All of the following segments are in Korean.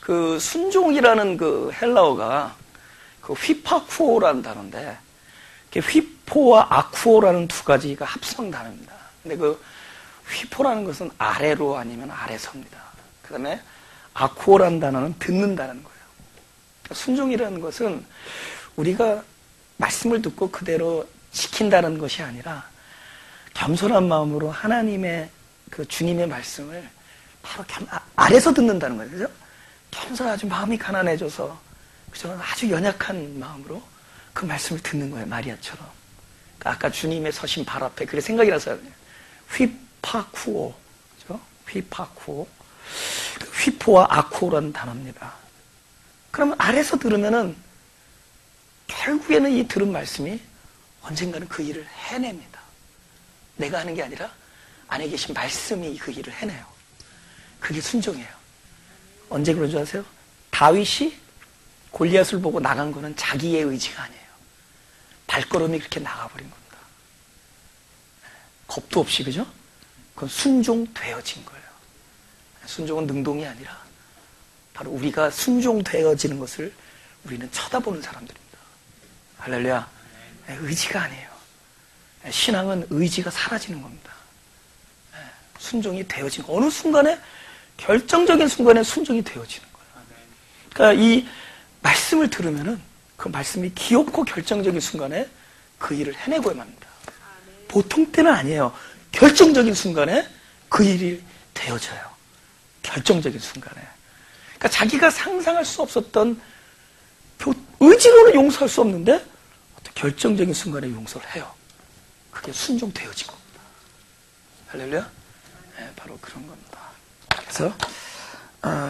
그 순종이라는 그 헬라어가 그 휘파쿠오라는 단어인데, 휘포와 아쿠오라는 두 가지가 합성 단어입니다. 근데 그 휘포라는 것은 아래로 아니면 아래서입니다. 그 다음에 아쿠오라는 단어는 듣는다는 거예요. 순종이라는 것은 우리가 말씀을 듣고 그대로 지킨다는 것이 아니라 겸손한 마음으로 하나님의 그 주님의 말씀을 바로 아래서 듣는다는 거예요. 그죠? 겸손 아주 마음이 가난해져서, 그죠? 아주 연약한 마음으로 그 말씀을 듣는 거예요. 마리아처럼. 그러니까 아까 주님의 서신 발 앞에 그게 생각이 나서 휘파쿠오, 그죠? 휘파쿠오. 휘포와 아쿠오라는 단어입니다. 그러면 아래서 들으면은 결국에는 이 들은 말씀이 언젠가는 그 일을 해냅니다. 내가 하는 게 아니라 안에 계신 말씀이 그 일을 해내요. 그게 순종이에요. 언제 그런 줄 아세요? 다윗이 골리앗을 보고 나간 거는 자기의 의지가 아니에요. 발걸음이 그렇게 나가버린 겁니다. 겁도 없이, 그죠? 그건 순종되어진 거예요. 순종은 능동이 아니라 바로 우리가 순종되어지는 것을 우리는 쳐다보는 사람들입니다. 할렐루야. 의지가 아니에요. 신앙은 의지가 사라지는 겁니다. 순종이 되어진 거. 어느 순간에, 결정적인 순간에 순종이 되어지는 거예요. 그러니까 이 말씀을 들으면은 그 말씀이 기엽고 결정적인 순간에 그 일을 해내고야 합니다. 보통 때는 아니에요. 결정적인 순간에 그 일이 되어져요. 결정적인 순간에. 그러니까 자기가 상상할 수 없었던, 의지로는 용서할 수 없는데 어떤 결정적인 순간에 용서를 해요. 그게 순종되어진 겁니다. 할렐루야? 네, 바로 그런 겁니다. 그래서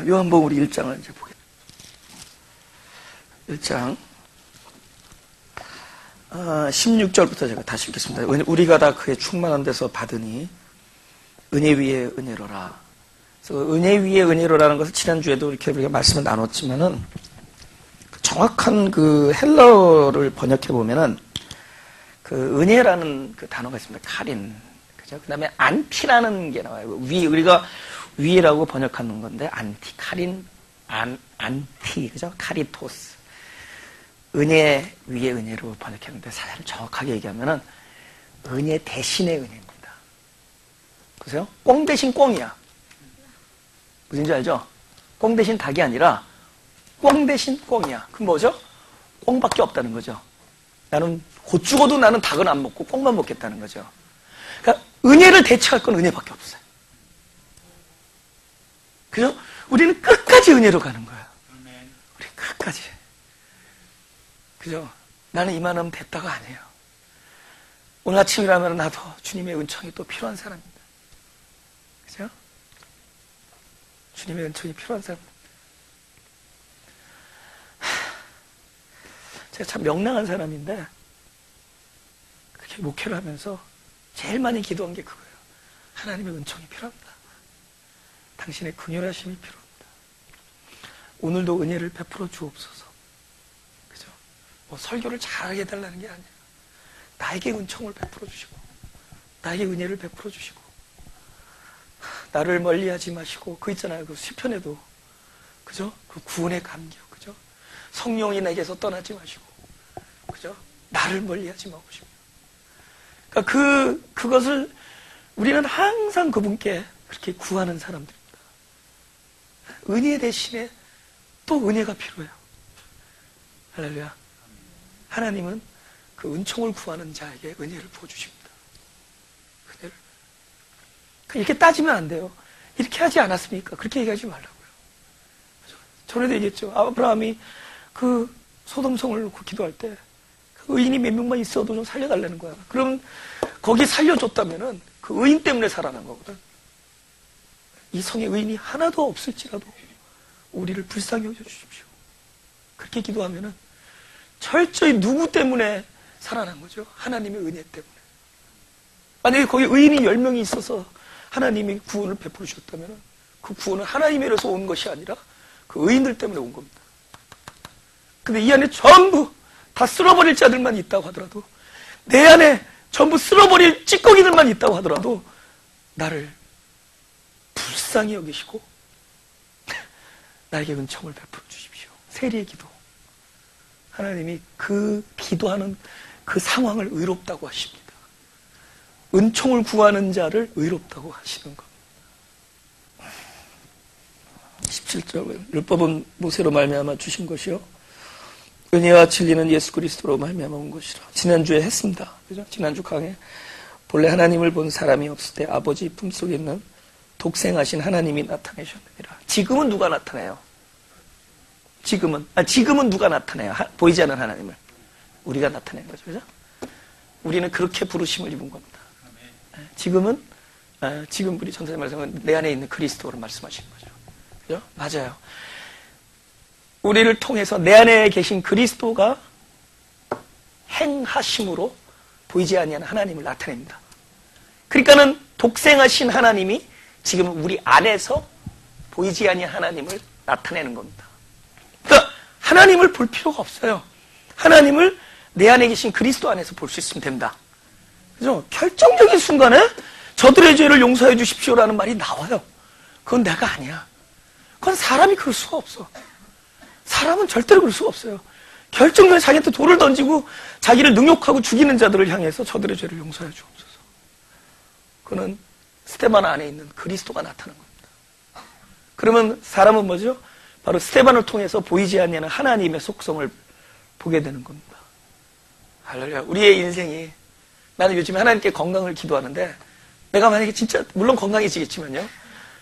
요한복음 우리 1장을 이제 보겠습니다. 1장 16절부터 제가 다시 읽겠습니다. 우리가 다 그의 충만한 데서 받으니 은혜 위에 은혜로라. 그래서 은혜 위에 은혜로라는 것을 지난주에도 이렇게 우리가 말씀을 나눴지만은 정확한 그 헬라어를 번역해 보면은 그 은혜라는 그 단어가 있습니다. 카린. 그죠? 그 다음에 안티라는 게 나와요. 우리가 위라고 번역하는 건데, 안티, 카린, 안티, 그죠? 카리토스. 은혜 위에 은혜로 번역했는데, 사실 정확하게 얘기하면은, 은혜 대신의 은혜입니다. 보세요? 꽁 대신 꽁이야. 무슨지 알죠? 꽁 대신 닭이 아니라, 꽁 대신 꽁이야. 그럼 뭐죠? 꽁밖에 없다는 거죠. 나는, 곧 죽어도 나는 닭은 안 먹고 꽁만 먹겠다는 거죠. 그러니까, 은혜를 대체할 건 은혜밖에 없어요. 그죠? 우리는 끝까지 은혜로 가는 거예요. 우리 끝까지. 그죠? 나는 이만하면 됐다가 아니에요. 오늘 아침이라면 나도 주님의 은총이 또 필요한 사람입니다. 그죠? 주님의 은총이 필요한 사람입니다. 제가 참 명랑한 사람인데, 그렇게 목회를 하면서 제일 많이 기도한 게 그거예요. 하나님의 은총이 필요합니다. 당신의 긍휼하심이 필요합니다. 오늘도 은혜를 베풀어 주옵소서. 그죠? 뭐 설교를 잘하게 해달라는 게 아니라 나에게 은총을 베풀어 주시고, 나에게 은혜를 베풀어 주시고, 나를 멀리하지 마시고, 그 있잖아요. 그 시편에도, 그죠? 그 구원의 감격, 그죠? 성령이 내게서 떠나지 마시고, 그죠? 나를 멀리하지 마시고. 그러니까 그것을 우리는 항상 그분께 그렇게 구하는 사람들입니다. 은혜 대신에 또 은혜가 필요해요. 할렐루야. 하나님은 그 은총을 구하는 자에게 은혜를 부어주십니다. 은혜를. 이렇게 따지면 안 돼요. 이렇게 하지 않았습니까? 그렇게 얘기하지 말라고요. 전에도 얘기했죠. 아브라함이 그 소돔성을 놓고 기도할 때 그 의인이 몇 명만 있어도 좀 살려달라는 거야. 그럼 거기 살려줬다면은 그 의인 때문에 살아난 거거든. 이 성에 의인이 하나도 없을지라도 우리를 불쌍히 여겨주십시오. 그렇게 기도하면은 철저히 누구 때문에 살아난 거죠? 하나님의 은혜 때문에. 만약에 거기 의인이 10명이 있어서 하나님이 구원을 베풀어 주셨다면 그 구원은 하나님에게서 온 것이 아니라 그 의인들 때문에 온 겁니다. 근데 이 안에 전부 다 쓸어버릴 자들만 있다고 하더라도, 내 안에 전부 쓸어버릴 찌꺼기들만 있다고 하더라도 나를 불쌍히 여기시고 나에게 은총을 베풀어 주십시오. 세리의 기도. 하나님이 그 기도하는 그 상황을 의롭다고 하십니다. 은총을 구하는 자를 의롭다고 하시는 겁니다. 17절 율법은 모세로 말미암아 주신 것이요 은혜와 진리는 예수 그리스도로 말미암아 온 것이라. 지난주에 했습니다. 그죠? 지난주 강에 본래 하나님을 본 사람이 없을 때 아버지 품속에 있는 독생하신 하나님이 나타내셨느니라. 지금은 누가 나타내요? 지금은 누가 나타내요? 보이지 않는 하나님을. 우리가 나타낸 거죠. 그죠? 우리는 그렇게 부르심을 입은 겁니다. 지금은 지금 우리 전사님 말씀은 내 안에 있는 그리스도를 말씀하시는 거죠. 그죠? 맞아요. 우리를 통해서 내 안에 계신 그리스도가 행하심으로 보이지 아니하는 하나님을 나타냅니다. 그러니까는 독생하신 하나님이 지금 우리 안에서 보이지 아니한 하나님을 나타내는 겁니다. 그러니까 하나님을 볼 필요가 없어요. 하나님을 내 안에 계신 그리스도 안에서 볼 수 있으면 됩니다. 그죠? 결정적인 순간에 저들의 죄를 용서해 주십시오라는 말이 나와요. 그건 내가 아니야. 그건 사람이 그럴 수가 없어. 사람은 절대로 그럴 수가 없어요. 결정적인 자기한테 돌을 던지고 자기를 능욕하고 죽이는 자들을 향해서 저들의 죄를 용서해 주옵소서. 그는 스테반 안에 있는 그리스도가 나타난 겁니다. 그러면 사람은 뭐죠? 바로 스테반을 통해서 보이지 않는 하나님의 속성을 보게 되는 겁니다. 할렐루야. 우리의 인생이, 나는 요즘에 하나님께 건강을 기도하는데, 내가 만약에 진짜 물론 건강해지겠지만요,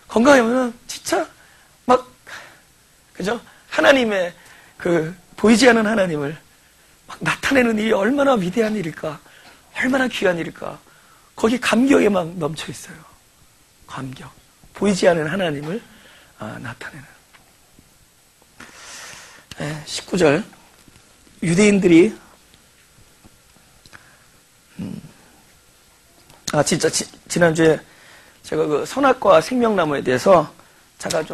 건강하면 진짜 막 그죠? 하나님의 그 보이지 않는 하나님을 막 나타내는 일이 얼마나 위대한 일일까, 얼마나 귀한 일일까. 거기 감격에 막 넘쳐 있어요. 감격. 보이지 않는 하나님을 나타내는. 19절. 유대인들이 진짜 지난주에 제가 그 선악과 생명나무에 대해서 제가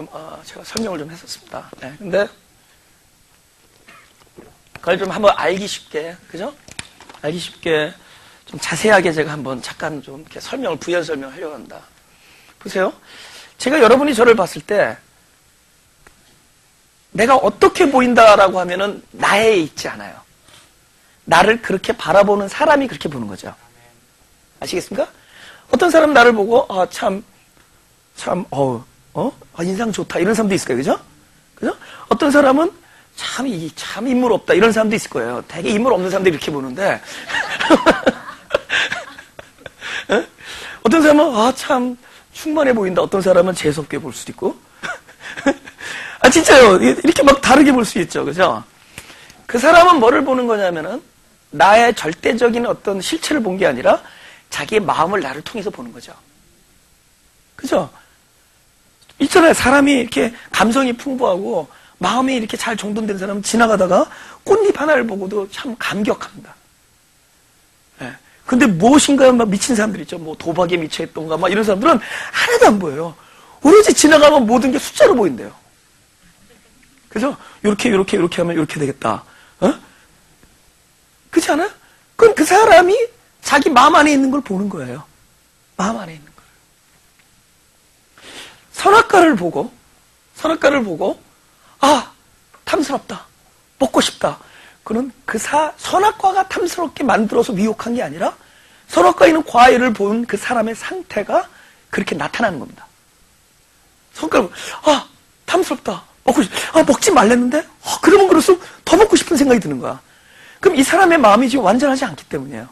설명을 좀 했었습니다. 근데 그걸 좀 한번 알기 쉽게, 그죠? 알기 쉽게 좀 자세하게 제가 한번 잠깐 좀 이렇게 부연 설명하려고 합니다. 보세요. 제가 여러분이 저를 봤을 때 내가 어떻게 보인다라고 하면은 나에 있지 않아요. 나를 그렇게 바라보는 사람이 그렇게 보는 거죠. 아시겠습니까? 어떤 사람 나를 보고 인상 좋다 이런 사람도 있을 거예요. 그죠? 그죠? 어떤 사람은 참 인물 없다 이런 사람도 있을 거예요. 되게 인물 없는 사람들이 이렇게 보는데 어떤 사람은 참 충만해 보인다. 어떤 사람은 재수없게 볼 수도 있고 진짜요. 이렇게 막 다르게 볼 수 있죠. 그죠? 그 사람은 뭐를 보는 거냐면은 나의 절대적인 어떤 실체를 본 게 아니라 자기의 마음을 나를 통해서 보는 거죠. 그죠? 있잖아요. 사람이 이렇게 감성이 풍부하고 마음이 이렇게 잘 정돈된 사람은 지나가다가 꽃잎 하나를 보고도 참 감격합니다. 근데 무엇인가에 막 미친 사람들 있죠. 뭐 도박에 미쳐있던가 막 이런 사람들은 하나도 안 보여요. 오로지 지나가면 모든 게 숫자로 보인대요. 그죠? 요렇게 하면 이렇게 되겠다. 그렇지 않아요? 그건 그 사람이 자기 마음 안에 있는 걸 보는 거예요. 마음 안에 있는 걸. 선악과를 보고 탐스럽다. 먹고 싶다. 그는 선악과가 탐스럽게 만들어서 미혹한 게 아니라 선악과에 있는 과일을 본 그 사람의 상태가 그렇게 나타나는 겁니다. 선악과를 탐스럽다. 먹지 말랬는데? 그러면 그럴수록 더 먹고 싶은 생각이 드는 거야. 그럼 이 사람의 마음이 지금 완전하지 않기 때문이에요.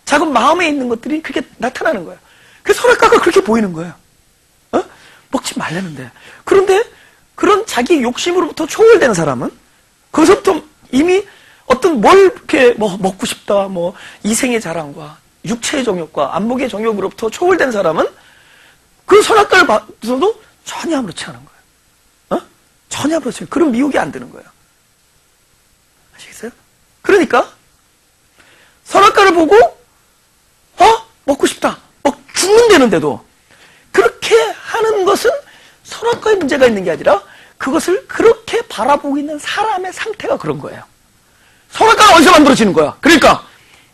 작은 마음에 있는 것들이 그렇게 나타나는 거예요. 그 선악과가 그렇게 보이는 거예요. 먹지 말랬는데. 그런데 그런 자기 욕심으로부터 초월된 사람은 거기서부터 이미 어떤 뭘 이렇게 먹고 싶다, 이생의 자랑과 육체의 정욕과 안목의 정욕으로부터 초월된 사람은 그 선악과를 봐서도 전혀 아무렇지 않은 거예요. 전혀 아무렇지 않아요. 그런 미혹이 안 드는 거예요. 아시겠어요? 그러니까 선악과를 보고 먹고 싶다. 죽는다는데도 그렇게 하는 것은 선악과에 문제가 있는 게 아니라 그것을 그렇게 바라보고 있는 사람의 상태가 그런 거예요. 선악과가 어디서 만들어지는 거야? 그러니까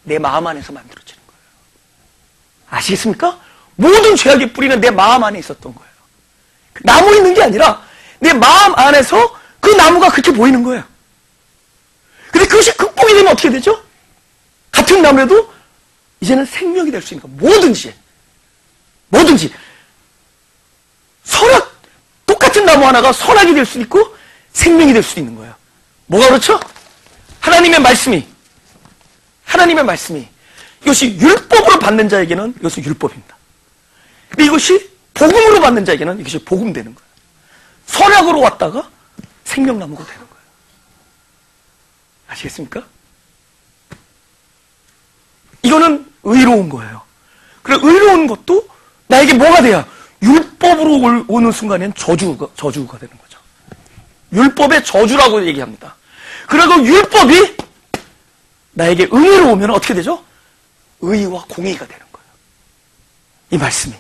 내 마음 안에서 만들어지는 거예요. 아시겠습니까? 모든 죄악의 뿌리는 내 마음 안에 있었던 거예요. 나무 있는 게 아니라 내 마음 안에서 그 나무가 그렇게 보이는 거예요. 근데 그것이 극복이 되면 어떻게 되죠? 같은 나무라도 이제는 생명이 될 수 있는 거예요. 뭐든지. 똑같은 나무 하나가 선악이 될 수 있고 생명이 될 수 있는 거예요. 뭐가 그렇죠? 하나님의 말씀이 이것이 율법으로 받는 자에게는 이것은 율법입니다. 근데 이것이 복음으로 받는 자에게는 이것이 복음 되는 거예요. 선악으로 왔다가 생명나무가 되는 거예요. 아시겠습니까? 이거는 의로운 거예요. 그래, 의로운 것도 나에게 뭐가 돼야? 율법으로 오는 순간엔 저주가 되는 거죠. 율법의 저주라고 얘기합니다. 그리고 율법이 나에게 의로 오면 어떻게 되죠? 의와 공의가 되는 거예요. 이 말씀이.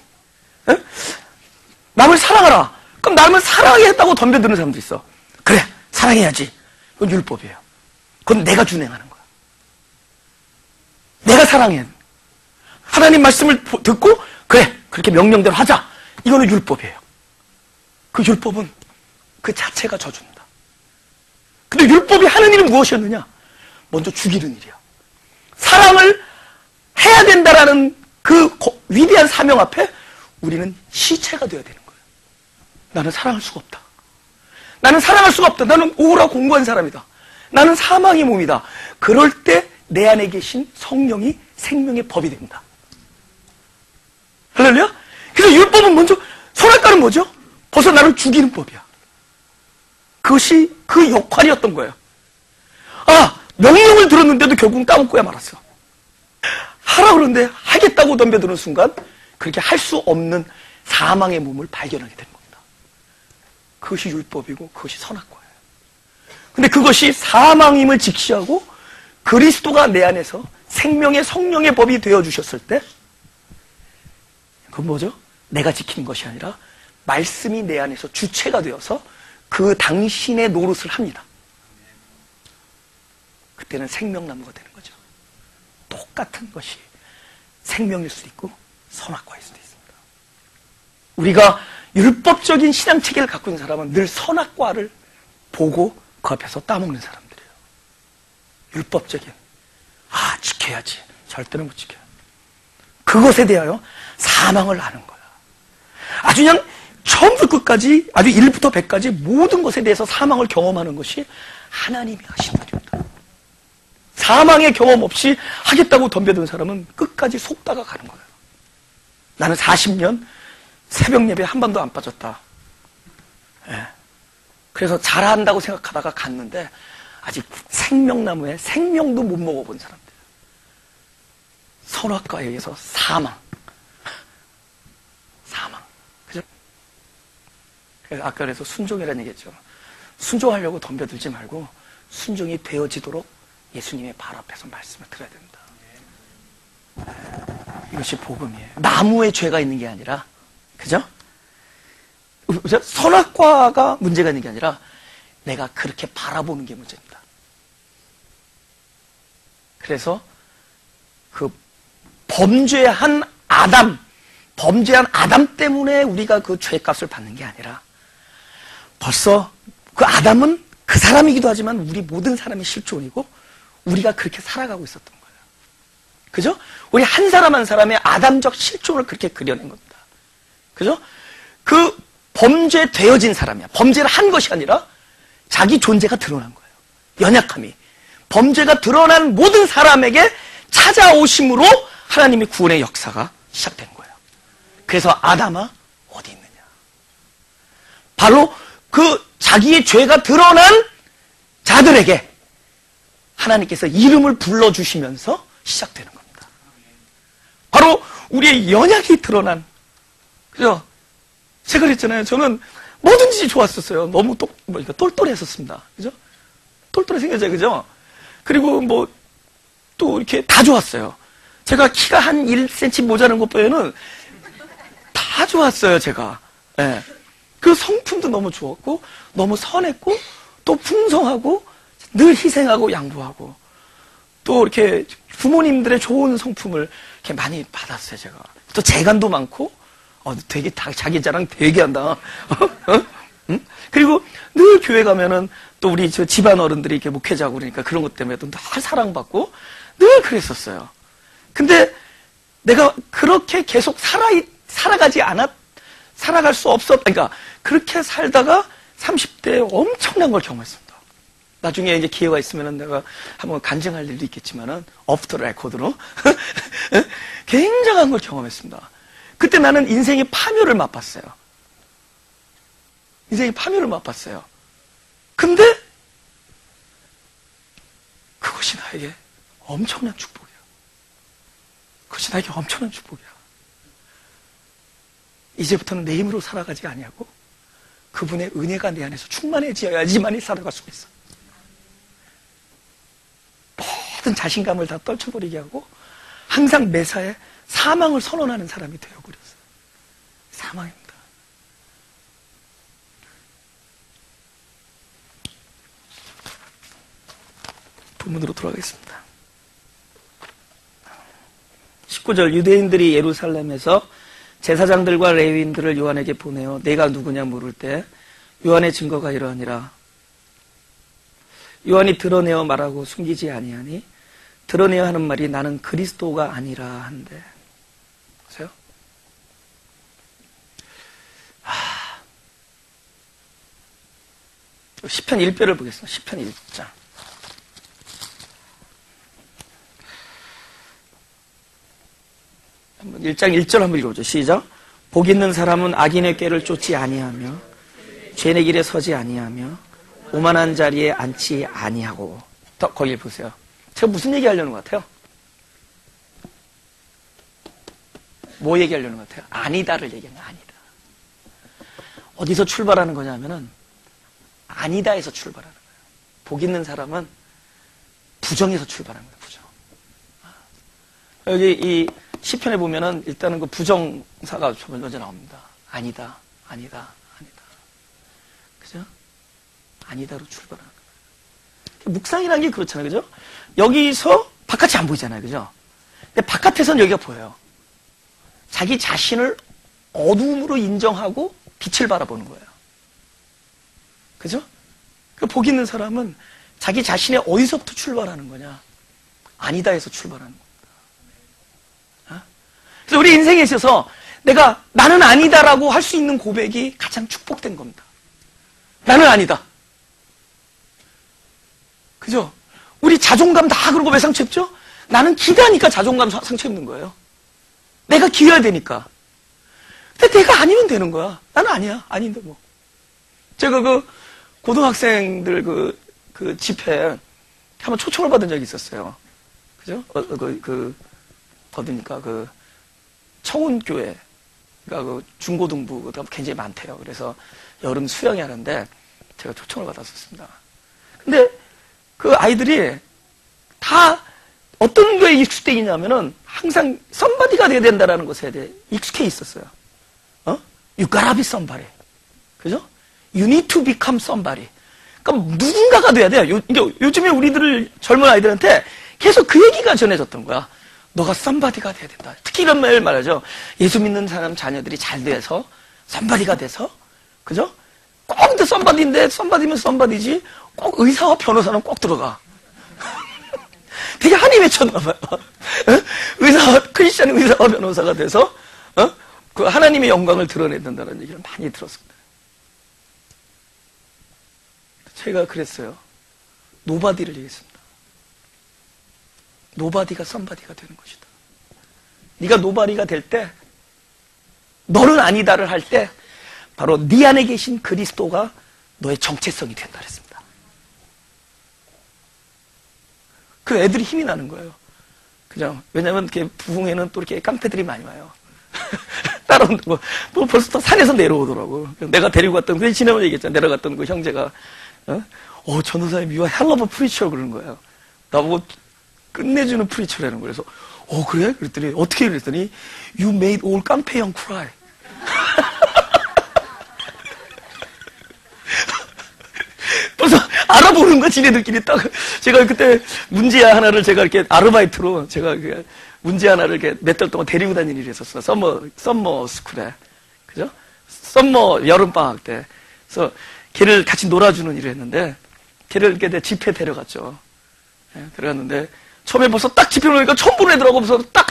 에? 남을 사랑하라. 그럼 남을 사랑하겠다고 덤벼드는 사람도 있어. 그래, 사랑해야지. 그건 율법이에요. 그건 내가 준행하는 거야. 내가 사랑해. 하나님 말씀을 듣고 그래, 그렇게 명령대로 하자. 이거는 율법이에요. 그 율법은 그 자체가 저주입니다. 근데 율법이 하는 일은 무엇이었느냐? 먼저 죽이는 일이야. 사랑을 해야 된다라는 그 위대한 사명 앞에 우리는 시체가 되어야 되는 거예요. 나는 사랑할 수가 없다. 나는 사랑할 수가 없다. 나는 오라 공고한 사람이다. 나는 사망의 몸이다. 그럴 때 내 안에 계신 성령이 생명의 법이 됩니다. 할렐루야? 그래서 율법은 먼저, 선악과는 뭐죠? 벌써 나를 죽이는 법이야. 그것이 그 역할이었던 거예요. 명령을 들었는데도 결국은 까먹고야 말았어. 하라 그러는데 하겠다고 덤벼드는 순간 그렇게 할 수 없는 사망의 몸을 발견하게 되는 겁니다. 그것이 율법이고 그것이 선악과예요. 근데 그것이 사망임을 직시하고 그리스도가 내 안에서 생명의 성령의 법이 되어주셨을 때 그건 뭐죠? 내가 지키는 것이 아니라 말씀이 내 안에서 주체가 되어서 그 당신의 노릇을 합니다. 그때는 생명나무가 되는 거죠. 똑같은 것이 생명일 수도 있고 선악과일 수도 있습니다. 우리가 율법적인 신앙체계를 갖고 있는 사람은 늘 선악과를 보고 그 앞에서 따먹는 사람들이에요. 율법적인 지켜야지. 절대로 못 지켜요. 그것에 대하여 사망을 아는 거야. 아주 그냥 처음부터 끝까지 아주 1부터 100까지 모든 것에 대해서 사망을 경험하는 것이 하나님이 하신 일입니다. 사망의 경험 없이 하겠다고 덤벼든 사람은 끝까지 속다가 가는 거예요. 나는 40년 새벽 예배 한 번도 안 빠졌다. 그래서 잘한다고 생각하다가 갔는데 아직 생명나무에 생명도 못 먹어본 사람들. 선악과에 의해서 사망. 그죠? 그래서 아까 그래서 순종이라는 얘기했죠. 순종하려고 덤벼들지 말고 순종이 되어지도록 예수님의 발 앞에서 말씀을 들어야 됩니다. 이것이 복음이에요. 나무에 죄가 있는 게 아니라, 그죠? 선악과가 문제가 있는 게 아니라 내가 그렇게 바라보는 게 문제입니다. 그래서 그 범죄한 아담 때문에 우리가 그 죄값을 받는 게 아니라 벌써 그 아담은 그 사람이기도 하지만 우리 모든 사람의 실존이고 우리가 그렇게 살아가고 있었던 거예요. 그죠? 우리 한 사람 한 사람의 아담적 실존을 그렇게 그려낸 겁니다. 그죠? 그 범죄되어진 사람이야. 범죄를 한 것이 아니라 자기 존재가 드러난 거예요. 연약함이. 범죄가 드러난 모든 사람에게 찾아오심으로 하나님의 구원의 역사가 시작된 거예요. 그래서 아담아 어디 있느냐. 바로 그 자기의 죄가 드러난 자들에게 하나님께서 이름을 불러주시면서 시작되는 겁니다. 바로 우리의 연약이 드러난, 그죠? 제가 그랬잖아요. 저는 뭐든지 좋았었어요. 너무 똘똘했었습니다. 그죠? 똘똘해 생겼잖아요. 그죠? 그리고 또 이렇게 다 좋았어요. 제가 키가 한 1cm 모자란 것 빼고는 다 좋았어요, 제가. 네. 그 성품도 너무 좋았고, 너무 선했고, 또 풍성하고, 늘 희생하고 양보하고, 또 이렇게 부모님들의 좋은 성품을 이렇게 많이 받았어요, 제가. 또 재간도 많고, 되게 자기 자랑 되게 한다. 응? 그리고 늘 교회 가면은 또 우리 저 집안 어른들이 이렇게 목회자고 그러니까 그런 것 때문에 늘 사랑받고 늘 그랬었어요. 근데 내가 그렇게 계속 살아갈 수 없었다. 그러니까 그렇게 살다가 30대에 엄청난 걸 경험했습니다. 나중에 이제 기회가 있으면은 내가 한번 간증할 일도 있겠지만은 오프 더 레코드로 굉장한 걸 경험했습니다. 그때 나는 인생의 파멸을 맛봤어요. 인생의 파멸을 맛봤어요. 근데 그것이 나에게 엄청난 축복이야. 그것이 나에게 엄청난 축복이야. 이제부터는 내 힘으로 살아가지 아니하고 그분의 은혜가 내 안에서 충만해져야지만이 살아갈 수가 있어. 모든 자신감을 다 떨쳐버리게 하고 항상 매사에 사망을 선언하는 사람이 되어버렸어요. 사망입니다. 본문으로 돌아가겠습니다. 19절 유대인들이 예루살렘에서 제사장들과 레위인들을 요한에게 보내어 내가 누구냐 물을 때 요한의 증거가 이러하니라. 요한이 드러내어 말하고 숨기지 아니하니 드러내어 하는 말이 나는 그리스도가 아니라 한데. 보세요. 시편 1편을 보겠습니다. 시편 1장. 1장 1절 한번 읽어보죠. 시작. 복 있는 사람은 악인의 꾀를 쫓지 아니하며 죄의 길에 서지 아니하며 오만한 자리에 앉지 아니하고. 더 거기 보세요. 제가 무슨 얘기하려는 것 같아요? 뭐 얘기하려는 것 같아요? 아니다를 얘기하는 거예요. 아니다. 어디서 출발하는 거냐면은 아니다에서 출발하는 거예요. 복 있는 사람은 부정에서 출발하는 거예요. 부정. 여기 이 시편에 보면은 일단은 그 부정사가 먼저 나옵니다. 아니다, 아니다, 아니다. 그죠? 아니다로 출발하는 거예요. 묵상이라는 게 그렇잖아요. 그죠? 여기서 바깥이 안 보이잖아요. 그죠? 근데 바깥에서는 여기가 보여요. 자기 자신을 어둠으로 인정하고 빛을 바라보는 거예요. 그죠? 그 복 있는 사람은 자기 자신의 어디서부터 출발하는 거냐? 아니다에서 출발하는 거예요. 그래서 우리 인생에 있어서 나는 아니다라고 할 수 있는 고백이 가장 축복된 겁니다. 나는 아니다. 그죠? 우리 자존감 다 그런 거 왜 상처 입죠? 나는 기다니까 자존감 상처 입는 거예요. 내가 기여야 되니까. 근데 내가 아니면 되는 거야. 나는 아니야. 아닌데 뭐. 제가 그 고등학생들 그 집회에 한번 초청을 받은 적이 있었어요. 그죠? 어디니까 청운교회가 그 중고등부가 굉장히 많대요. 그래서 여름 수영회 하는데 제가 초청을 받았었습니다. 근데 그 아이들이 다 어떤 거에 익숙돼 있냐면은 항상 썸바디가 돼야 된다라는 것에 대해 익숙해 있었어요. You gotta be somebody. 그죠? You need to become somebody. 그러니까 누군가가 돼야 돼요. 요즘에 우리들 젊은 아이들한테 계속 그 얘기가 전해졌던 거야. 너가 썸바디가 돼야 된다. 특히 이런 말 말하죠. 예수 믿는 사람 자녀들이 잘 돼서 썸바디가 돼서 그죠? 꼭 근데 썸바디인데 썸바디면 썸바디지 꼭 의사와 변호사는 꼭 들어가. 되게 한이 맺혔나 봐요. 크리스찬 의사와 변호사가 돼서 그 하나님의 영광을 드러내야 된다는 얘기를 많이 들었습니다. 제가 그랬어요. 노바디를 얘기했습니다. 노바디가 썸바디가 되는 것이다. 네가 노바디가 될 때, 너는 아니다를 할 때 바로 네 안에 계신 그리스도가 너의 정체성이 된다 그랬습니다. 그 애들이 힘이 나는 거예요. 그죠? 왜냐면 이렇게 부흥회는 또 이렇게 깡패들이 많이 와요. 따라온다고. 또 벌써 또 산에서 내려오더라고. 내가 데리고 갔던, 그 지난번에 얘기했잖아. 내려갔던 그 형제가, 전도사님, you are hell of a preacher 그러는 거예요. 나보고 끝내주는 프리처라는 거예요. 그래서, 그래? 그랬더니, 어떻게 그랬더니, you made all 깡패 형 cry. 벌써 알아보는 거야, 지네들끼리 딱. 제가 그때 문제 하나를 제가 이렇게 아르바이트로 제가 문제 하나를 이렇게 몇 달 동안 데리고 다니는 일이 있었어. 썸머 스쿨에. 그죠? 썸머 여름방학 때. 그래서 걔를 같이 놀아주는 일을 했는데, 걔를 이렇게 집회 데려갔죠. 예, 데려갔는데, 처음에 벌써 딱 집회 오니까 처음 보는 애들하고 벌써 딱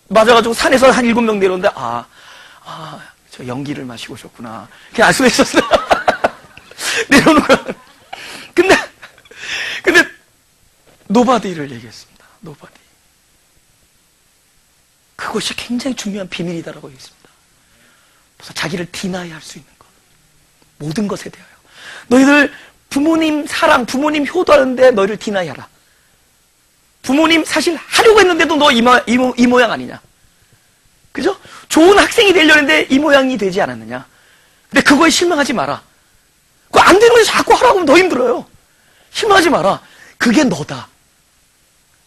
맞아가지고 산에서 한 7명 내려오는데, 저 연기를 마시고 오셨구나. 그냥 알 수가 있었어요. 내려오는 거야. 근데, 노바디를 얘기했습니다. 노바디. 그것이 굉장히 중요한 비밀이다라고 얘기했습니다. 그래서 자기를 디나이 할 수 있는 것. 모든 것에 대하여. 너희들 부모님 사랑, 부모님 효도하는데 너희를 디나이 하라. 부모님 사실 하려고 했는데도 너 이 모양 아니냐. 그죠? 좋은 학생이 되려는데 이 모양이 되지 않았느냐. 근데 그거에 실망하지 마라. 그거 안 되는 거 자꾸 하라고 하면 더 힘들어요. 실망하지 마라. 그게 너다.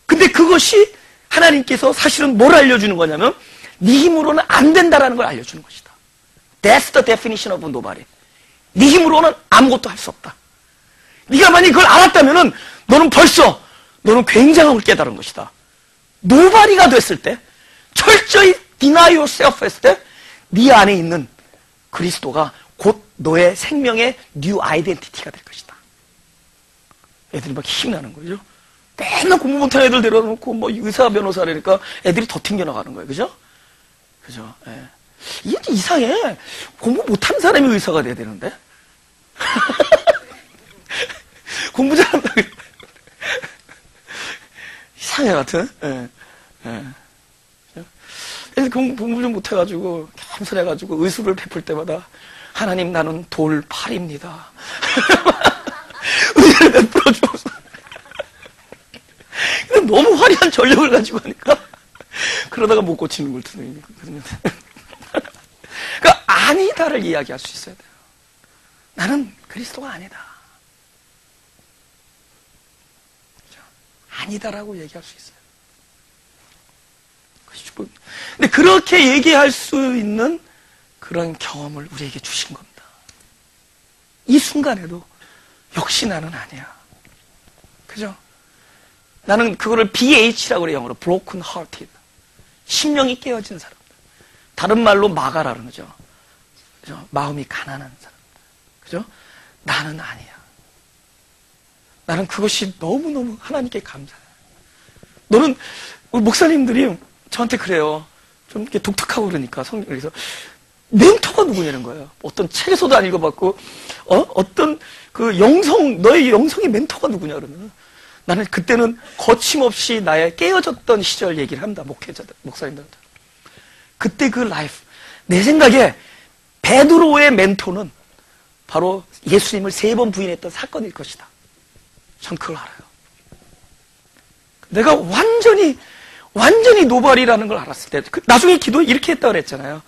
근데 그것이 하나님께서 사실은 뭘 알려주는 거냐면 네 힘으로는 안 된다라는 걸 알려주는 것이다. That's the definition of nobody. 네 힘으로는 아무것도 할 수 없다. 네가 만약 그걸 알았다면은 너는 굉장한 걸 깨달은 것이다. nobody가 됐을 때, 철저히 deny yourself 했을 때, 네 안에 있는 그리스도가 곧 너의 생명의 new identity가 될 것이다. 애들이 막 힘이 나는 거죠. 맨날 공부 못하는 애들 데려놓고 뭐 의사 변호사라니까 애들이 더 튕겨나가는 거예요. 그죠? 그죠? 예. 이게 이상해. 공부 못하는 사람이 의사가 돼야 되는데. 공부 잘한다. 이상해, 하여튼. 예. 예. 공부 좀 못해가지고, 겸손해가지고, 의술을 베풀 때마다, 하나님, 나는 돌팔입니다. 의술을 베풀어 주어서. 근데 너무 화려한 전력을 가지고 하니까, 그러다가 못 고치는 걸 듣거든요. 그러니까, 아니다를 이야기할 수 있어야 돼요. 나는 그리스도가 아니다. 아니다라고 얘기할 수 있어요. 근데 그렇게 얘기할 수 있는 그런 경험을 우리에게 주신 겁니다. 이 순간에도 역시 나는 아니야. 그죠? 나는 그거를 BH라고 그래요. 영어로 broken hearted. 심령이 깨어진 사람. 다른 말로 마가라는 거죠. 그죠? 마음이 가난한 사람. 그죠? 나는 아니야. 나는 그것이 너무너무 하나님께 감사해요. 너는, 우리 목사님들이 저한테 그래요. 좀 이렇게 독특하고 그러니까, 그래서, 멘토가 누구냐는 거예요. 어떤 책에서도 안 읽어봤고, 어떤 너의 영성의 멘토가 누구냐 그러면, 나는 그때는 거침없이 나의 깨어졌던 시절 얘기를 합니다. 목사님들한테. 그때 그 라이프. 내 생각에, 베드로의 멘토는 바로 예수님을 3번 부인했던 사건일 것이다. 전 그걸 알아요. 내가 완전히 노발이라는 걸 알았을 때, 나중에 기도에 이렇게 했다고 그랬잖아요.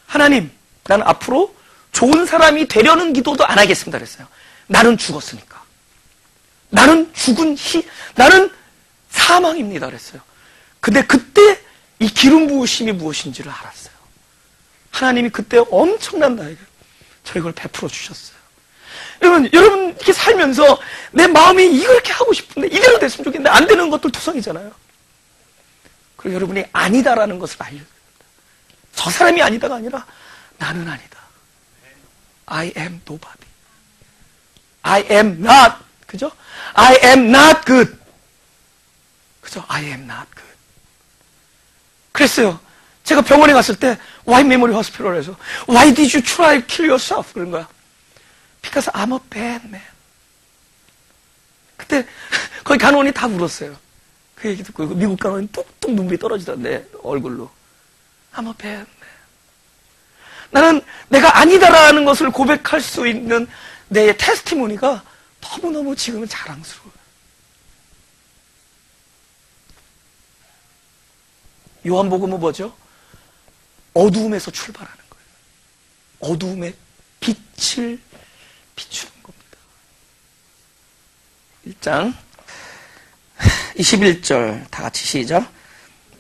하나님, 나는 앞으로 좋은 사람이 되려는 기도도 안 하겠습니다. 그랬어요. 나는 죽었으니까. 나는 나는 사망입니다. 그랬어요. 근데 그때 이 기름 부으심이 무엇인지를 알았어요. 하나님이 그때 엄청난 나에게 저희걸 베풀어 주셨어요. 여러분 이렇게 살면서 내 마음이 이렇게 하고 싶은데 이대로 됐으면 좋겠는데 안 되는 것들 투성이잖아요. 그리고 여러분이 아니다라는 것을 알려야 됩니다. 저 사람이 아니다가 아니라 나는 아니다. I am nobody. I am not. 그죠? I am not good. 그죠? I am not good. 그랬어요. 제가 병원에 갔을 때 Why memory hospital에서 Why did you try to kill yourself? 그런 거야. Because I'm a bad man. 그때 거기 간호원이 다 울었어요. 그 얘기 듣고 미국 간호원이 뚝뚝 눈물이 떨어지던데 얼굴로. I'm a bad man. 나는 내가 아니다라는 것을 고백할 수 있는 내 테스티모니가 너무너무 지금은 자랑스러워요. 요한복음은 뭐죠? 어두움에서 출발하는 거예요. 어두움에 빛을 비추는 겁니다. 1장 21절 다 같이 시작.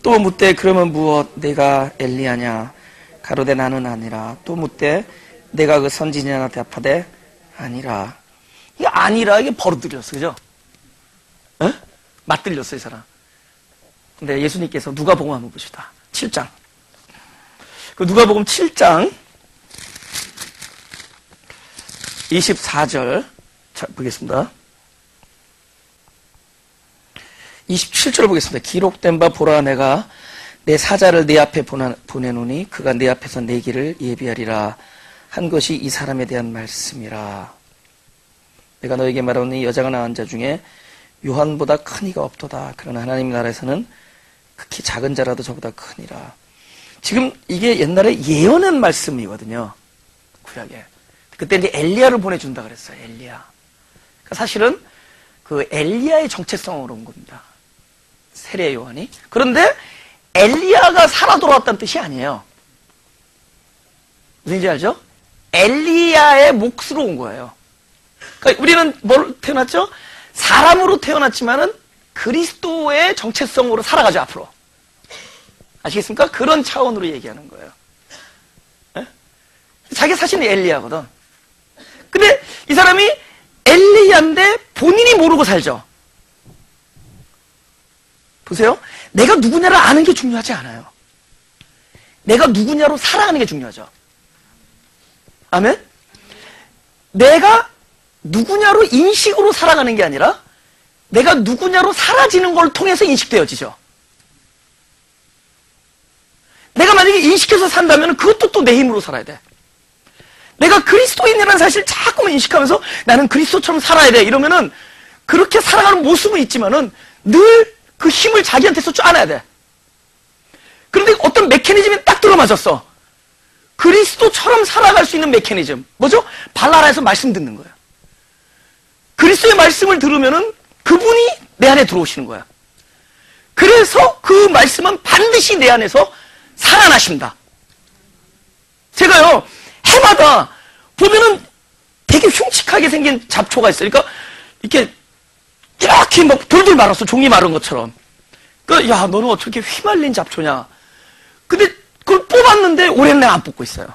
또 묻되 그러면 무엇 내가 엘리야냐 가로되 나는 아니라. 또 묻되 내가 그 선지자냐 대답하되 아니라. 이게 아니라 이게 버릇들였어. 그죠? 에? 맞들렸어 이 사람. 근데 예수님께서 누가복음 한번 보시다. 7장. 그 누가복음 7장 24절 자, 보겠습니다. 27절 보겠습니다. 기록된 바 보라 내가 내 사자를 네 앞에 보내노니 그가 네 앞에서 내 길을 예비하리라 한 것이 이 사람에 대한 말씀이라. 내가 너에게 말하노니 여자가 낳은 자 중에 요한보다 큰 이가 없도다. 그러나 하나님 나라에서는 극히 작은 자라도 저보다 크니라. 지금 이게 옛날에 예언한 말씀이거든요. 구약에. 그때 이제 엘리야를 보내준다 그랬어요. 엘리야. 그러니까 사실은 그 엘리야의 정체성으로 온 겁니다. 세례 요한이. 그런데 엘리야가 살아 돌아왔다는 뜻이 아니에요. 무슨지 알죠? 엘리야의 몫으로 온 거예요. 그러니까 우리는 뭘 태어났죠? 사람으로 태어났지만은 그리스도의 정체성으로 살아가죠, 앞으로. 아시겠습니까? 그런 차원으로 얘기하는 거예요. 네? 자기 사실은 엘리야거든. 근데 이 사람이 엘리야인데 본인이 모르고 살죠. 보세요. 내가 누구냐를 아는 게 중요하지 않아요. 내가 누구냐로 살아가는 게 중요하죠. 아멘? 내가 누구냐로 인식으로 살아가는 게 아니라 내가 누구냐로 사라지는 걸 통해서 인식되어지죠. 내가 만약에 인식해서 산다면 그것도 또 내 힘으로 살아야 돼. 내가 그리스도인이라는 사실을 자꾸만 인식하면서 나는 그리스도처럼 살아야 돼 이러면은 그렇게 살아가는 모습은 있지만은 늘 그 힘을 자기한테서 쫓아내야 돼. 그런데 어떤 메커니즘이 딱 들어맞았어. 그리스도처럼 살아갈 수 있는 메커니즘. 뭐죠? 발라라에서 말씀 듣는 거예요. 그리스도의 말씀을 들으면은 그분이 내 안에 들어오시는 거야. 그래서 그 말씀은 반드시 내 안에서 살아나십니다. 제가요, 해마다 보면은 되게 흉측하게 생긴 잡초가 있어요. 그러니까 이렇게 막 돌돌 말았어. 종이 마른 것처럼. 야, 너는 어떻게 휘말린 잡초냐. 근데 그걸 뽑았는데 올해는 내가 안 뽑고 있어요.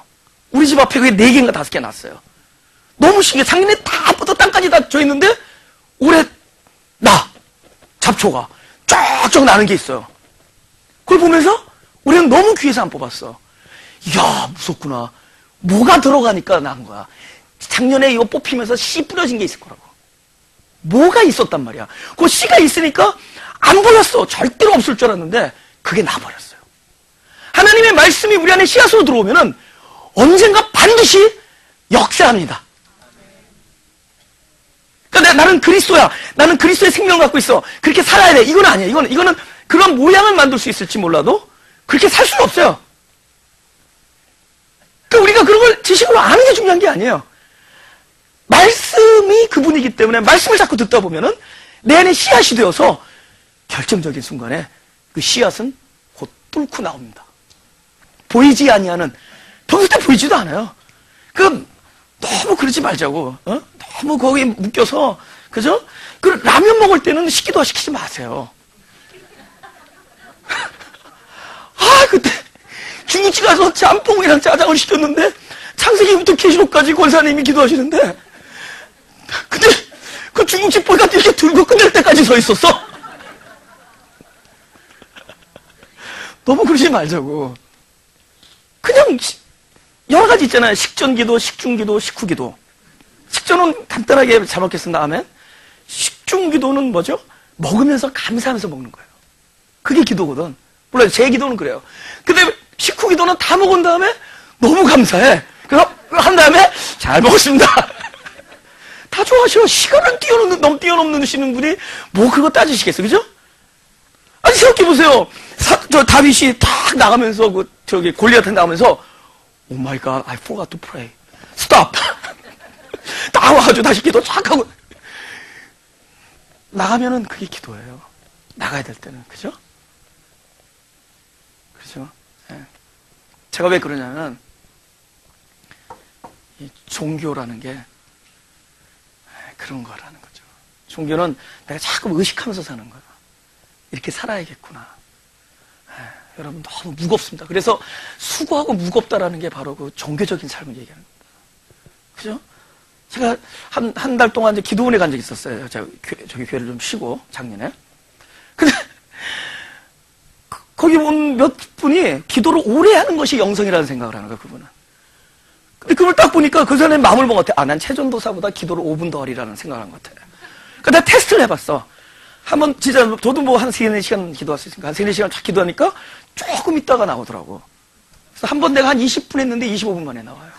우리 집 앞에 그게 4개인가 5개 났어요. 너무 신기해. 작년에 다 뻗어 땅까지 다 져 있는데 올해 잡초가 쫙쫙 나는 게 있어요. 그걸 보면서 올해는 너무 귀해서 안 뽑았어. 이야, 무섭구나. 뭐가 들어가니까 난 거야. 작년에 이거 뽑히면서 씨 뿌려진 게 있을 거라고. 뭐가 있었단 말이야. 그 씨가 있으니까 안 보였어. 절대로 없을 줄 알았는데 그게 나버렸어요. 하나님의 말씀이 우리 안에 씨앗으로 들어오면은 언젠가 반드시 역사합니다. 그러니까 나는 그리스도야. 나는 그리스도의 생명을 갖고 있어. 그렇게 살아야 돼. 이건 아니야. 이거는 그런 모양을 만들 수 있을지 몰라도 그렇게 살 수는 없어요. 그러니까 우리가 그런 걸 지식으로 아는 게 중요한 게 아니에요. 말씀이 그분이기 때문에 말씀을 자꾸 듣다 보면은 내 안에 씨앗이 되어서 결정적인 순간에 그 씨앗은 곧 뚫고 나옵니다. 보이지 아니하는, 평소 때 보이지도 않아요. 너무 그러지 말자고. 너무 거기에 묶여서, 그죠? 라면 먹을 때는 시키도 시키지 마세요. 그때 중국집 가서 짬뽕이랑 짜장을 시켰는데 창세기부터 계시록까지 권사님이 기도하시는데 근데 그 중국집 보니까 이렇게 들고 끝낼 때까지 서 있었어. 너무 그러지 말자고. 그냥 여러 가지 있잖아요. 식전기도, 식중기도, 식후기도. 식전은 간단하게 잘 먹겠습니다. 아멘. 식중기도는 뭐죠? 먹으면서 감사하면서 먹는 거예요. 그게 기도거든. 물론 제 기도는 그래요. 근데 식후기도는 다 먹은 다음에 너무 감사해. 그래서 한 다음에 잘 먹었습니다. 다 좋아하셔. 시간을 뛰어넘는 분이 뭐 그거 따지시겠어. 그죠? 아니, 생각해보세요. 다윗이 탁 나가면서, 골리앗한테 나가면서, Oh my God, I forgot to pray. Stop! 딱 와가지고 다시 기도 쫙 하고. 나가면은 그게 기도예요. 나가야 될 때는. 그죠? 그죠? 네. 제가 왜 그러냐면, 이 종교라는 게, 그런 거라는 거죠. 종교는 내가 자꾸 의식하면서 사는 거야. 이렇게 살아야겠구나. 여러분 너무 무겁습니다. 그래서 수고하고 무겁다라는 게 바로 그 종교적인 삶을 얘기하는 겁니다. 그죠? 제가 한 달 동안 이제 기도원에 간 적이 있었어요. 제가 저기 교회를 좀 쉬고, 작년에. 근데, 거기 온 몇 분이 기도를 오래 하는 것이 영성이라는 생각을 하는 거예요, 그분은. 근데 그걸 딱 보니까 그 사람이 마음을 먹은 것 같아. 아, 난 최전도사보다 기도를 5분 더 하리라는 생각을 한 것 같아. 그러니까 내가 테스트를 해봤어. 한번 진짜 저도 뭐 한 3-4시간 기도할 수 있으니까 한 3-4시간 쫙 기도하니까 조금 있다가 나오더라고. 그래서 한 번 내가 한 20분 했는데 25분 만에 나와요.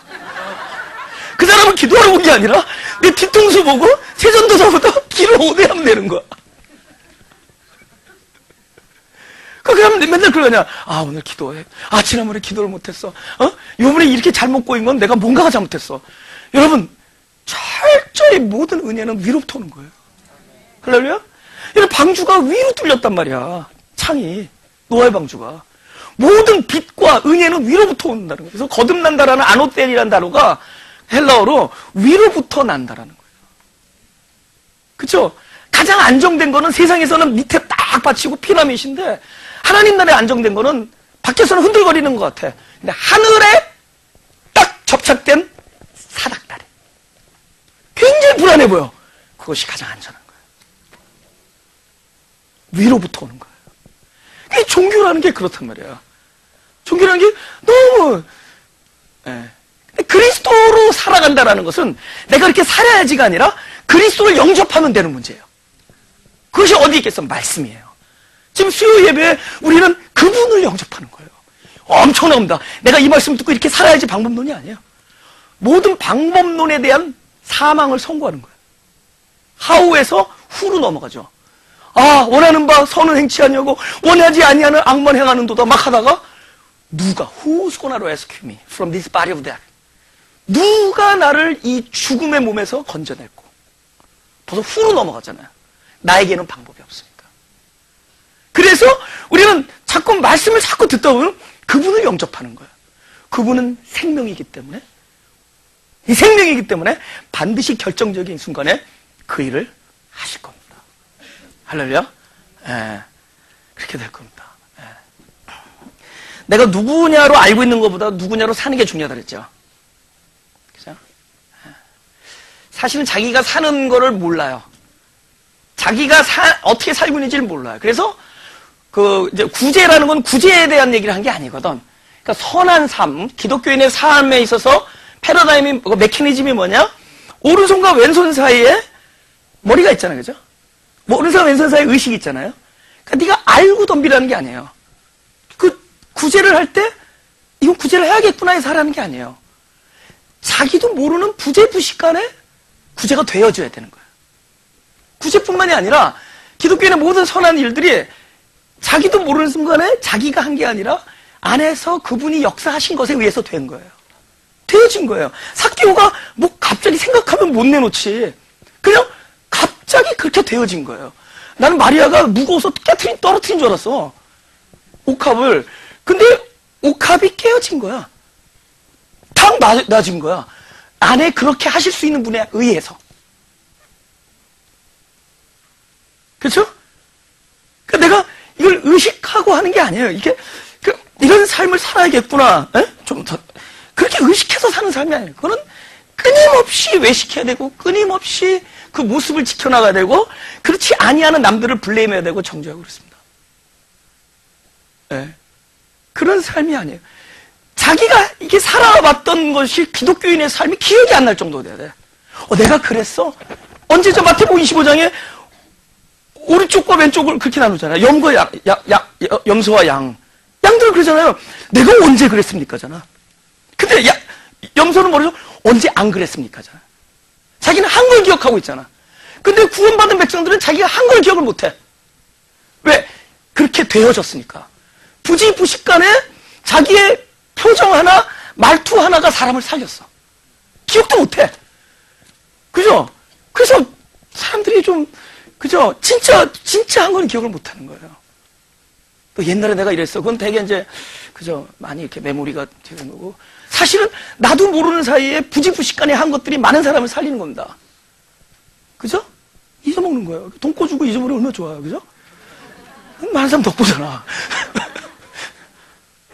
그 사람은 기도하러 온 게 아니라 내 뒤통수 보고 최전도사보다 기를 5대 하면 되는 거야. 그럼 맨날 그러냐. 아, 오늘 기도해. 아, 지난번에 기도를 못했어. 요번에 이렇게 잘못 꼬인 건 내가 뭔가가 잘못했어. 여러분, 철저히 모든 은혜는 위로부터 오는 거예요. 할렐루야? 이런 방주가 위로 뚫렸단 말이야. 창이. 노아의 방주가. 모든 빛과 은혜는 위로부터 온다는 거예요. 그래서 거듭난다라는 아노텔이라는 단어가 헬라어로 위로부터 난다라는 거예요. 그쵸? 가장 안정된 거는 세상에서는 밑에 딱 받치고 피라밋인데 하나님 나라에 안정된 거는 밖에서는 흔들거리는 것 같아. 근데 하늘에 딱 접착된 사닥다리. 굉장히 불안해 보여. 그것이 가장 안전한 거예요. 위로부터 오는 거예요. 이 종교라는 게 그렇단 말이야. 종교라는 게 너무 그리스도로 살아간다는 것은 내가 그렇게 살아야지가 아니라 그리스도를 영접하면 되는 문제예요. 그것이 어디 있겠어? 말씀이에요. 지금 수요 예배에 우리는 그분을 영접하는 거예요. 엄청납니다. 내가 이 말씀을 듣고 이렇게 살아야지 방법론이 아니에요. 모든 방법론에 대한 사망을 선고하는 거예요. 하우에서 후로 넘어가죠. 아, 원하는 바 선은 행치 아니하고 원하지 아니하는 악만 행하는도다 막 하다가 누가 Who's gonna rescue me from this body of death? 누가 나를 이 죽음의 몸에서 건져낼고 벌써 후로 넘어가잖아요. 나에게는 방법이 없으니까. 그래서 우리는 자꾸 말씀을 자꾸 듣다 보면 그분을 영접하는 거예요. 그분은 생명이기 때문에 이 생명이기 때문에 반드시 결정적인 순간에 그 일을 하실 겁니다. 할렐루야? 예, 그렇게 될 겁니다. 예. 내가 누구냐로 알고 있는 것보다 누구냐로 사는 게 중요하다 그랬죠. 그죠? 예. 사실은 자기가 사는 거를 몰라요. 자기가 어떻게 살고 있는지를 몰라요. 그래서 이제 구제라는 건 구제에 대한 얘기를 한 게 아니거든. 그러니까 선한 삶, 기독교인의 삶에 있어서 패러다임이, 메커니즘이 뭐냐? 오른손과 왼손 사이에 머리가 있잖아요. 그죠? 오른손과 왼손 사이에 의식이 있잖아요. 그러니까 네가 알고 덤비라는 게 아니에요. 그 구제를 할 때 이건 구제를 해야겠구나 해서 하라는 게 아니에요. 자기도 모르는 부재부식간에 구제가 되어줘야 되는 거예요. 구제뿐만이 아니라 기독교인의 모든 선한 일들이 자기도 모르는 순간에 자기가 한 게 아니라 안에서 그분이 역사하신 것에 의해서 된 거예요. 되어진 거예요. 삭개오가 뭐 갑자기 생각하면 못 내놓지. 그냥 갑자기 그렇게 되어진 거예요. 나는 마리아가 무거워서 떨어뜨린 줄 알았어. 옥합을. 근데 옥합이 깨어진 거야. 탁 낮은 거야. 안에 그렇게 하실 수 있는 분에 의해서. 그렇죠? 그러니까 내가 이걸 의식하고 하는 게 아니에요. 이게 이런 삶을 살아야겠구나. 좀 더 그렇게 의식해서 사는 삶이 아니에요. 그거는 끊임없이 외식해야 되고 끊임없이 그 모습을 지켜나가야 되고 그렇지 아니하는 남들을 블레임해야 되고 정죄하고 그렇습니다. 네. 그런 삶이 아니에요. 자기가 이게 살아왔던 것이 기독교인의 삶이 기억이 안 날 정도 돼야 돼. 내가 그랬어? 언제 저 마태복음 25장에 오른쪽과 왼쪽을 그렇게 나누잖아요. 염소와 양. 양들은 그러잖아요. 내가 언제 그랬습니까?잖아. 근데 염소는 뭐죠? 언제 안 그랬습니까?잖아. 자기는 한 걸 기억하고 있잖아. 근데 구원받은 백성들은 자기가 한 걸 기억을 못해. 왜? 그렇게 되어졌으니까. 부지부식간에 자기의 표정 하나, 말투 하나가 사람을 살렸어. 기억도 못해. 그죠? 그래서 사람들이 좀 그죠? 진짜 한 거는 기억을 못 하는 거예요. 또 옛날에 내가 이랬어. 그건 되게 이제, 그죠? 많이 이렇게 메모리가 되는 거고. 사실은 나도 모르는 사이에 부지부식간에 한 것들이 많은 사람을 살리는 겁니다. 그죠? 잊어먹는 거예요. 돈 꿔주고 잊어버리면 얼마나 좋아요. 그죠? 많은 사람 덕보잖아.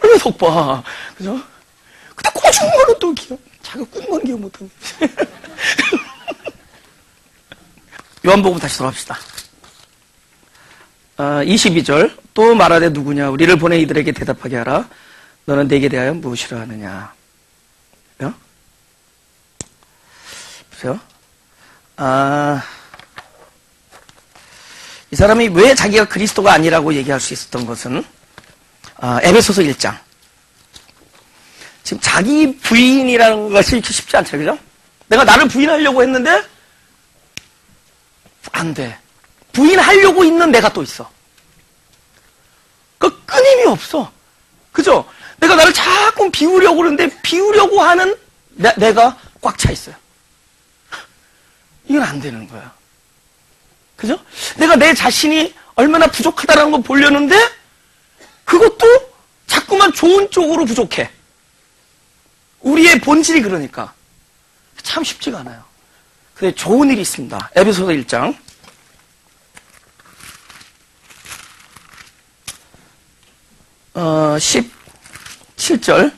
얼마나 덕봐. 그죠? 근데 꿔준 거는 또 기억, 자기가 꾼 건 기억 못 하는 거지. 요한복음 다시 돌아갑시다. 22절 또 말하되 누구냐 우리를 보내 이들에게 대답하게 하라. 너는 내게 대하여 무엇이라 하느냐. 보세요. 이 사람이 왜 자기가 그리스도가 아니라고 얘기할 수 있었던 것은 에베소서 1장. 지금 자기 부인이라는 것이 이렇게 쉽지 않죠, 그죠? 내가 나를 부인하려고 했는데 안 돼. 부인하려고 있는 내가 또 있어. 그 끊임이 없어. 그죠? 내가 나를 자꾸 비우려고 그러는데 비우려고 하는 내가 꽉 차 있어요. 이건 안 되는 거야. 그죠? 내가 내 자신이 얼마나 부족하다는 걸 보려는데 그것도 자꾸만 좋은 쪽으로 부족해. 우리의 본질이 그러니까. 참 쉽지가 않아요. 근데 좋은 일이 있습니다. 에베소서 1장. 17절.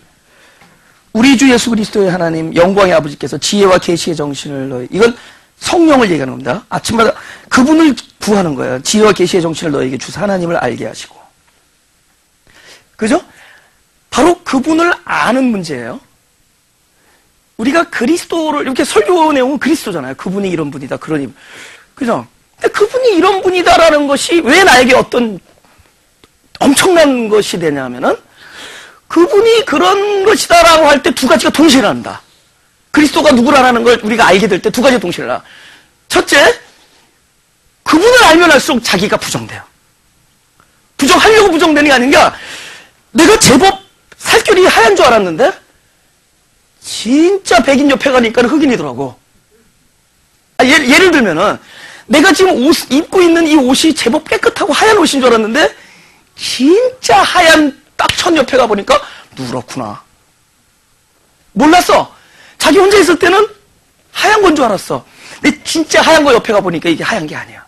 우리 주 예수 그리스도의 하나님 영광의 아버지께서 지혜와 계시의 정신을 너희, 이건 성령을 얘기하는 겁니다. 아침마다 그분을 구하는 거예요. 지혜와 계시의 정신을 너에게 주사 하나님을 알게 하시고. 그죠? 바로 그분을 아는 문제예요. 우리가 그리스도를, 이렇게 설교 내용은 그리스도잖아요. 그분이 이런 분이다. 그러니. 그죠? 근데 그분이 이런 분이다라는 것이 왜 나에게 어떤 엄청난 것이 되냐면은 그분이 그런 것이다라고 할 때 두 가지가 동시에 난다. 그리스도가 누구라는 걸 우리가 알게 될 때 두 가지가 동시에 나. 첫째, 그분을 알면 알수록 자기가 부정돼요. 부정하려고 부정되는 게 아닌가? 내가 제법 살결이 하얀 줄 알았는데 진짜 백인 옆에 가니까 흑인이더라고. 예를 들면은 내가 지금 입고 있는 이 옷이 제법 깨끗하고 하얀 옷인 줄 알았는데 진짜 하얀 딱천 옆에 가보니까 누렇구나. 몰랐어. 자기 혼자 있을 때는 하얀 건 줄 알았어. 근데 진짜 하얀 거 옆에 가보니까 이게 하얀 게 아니야.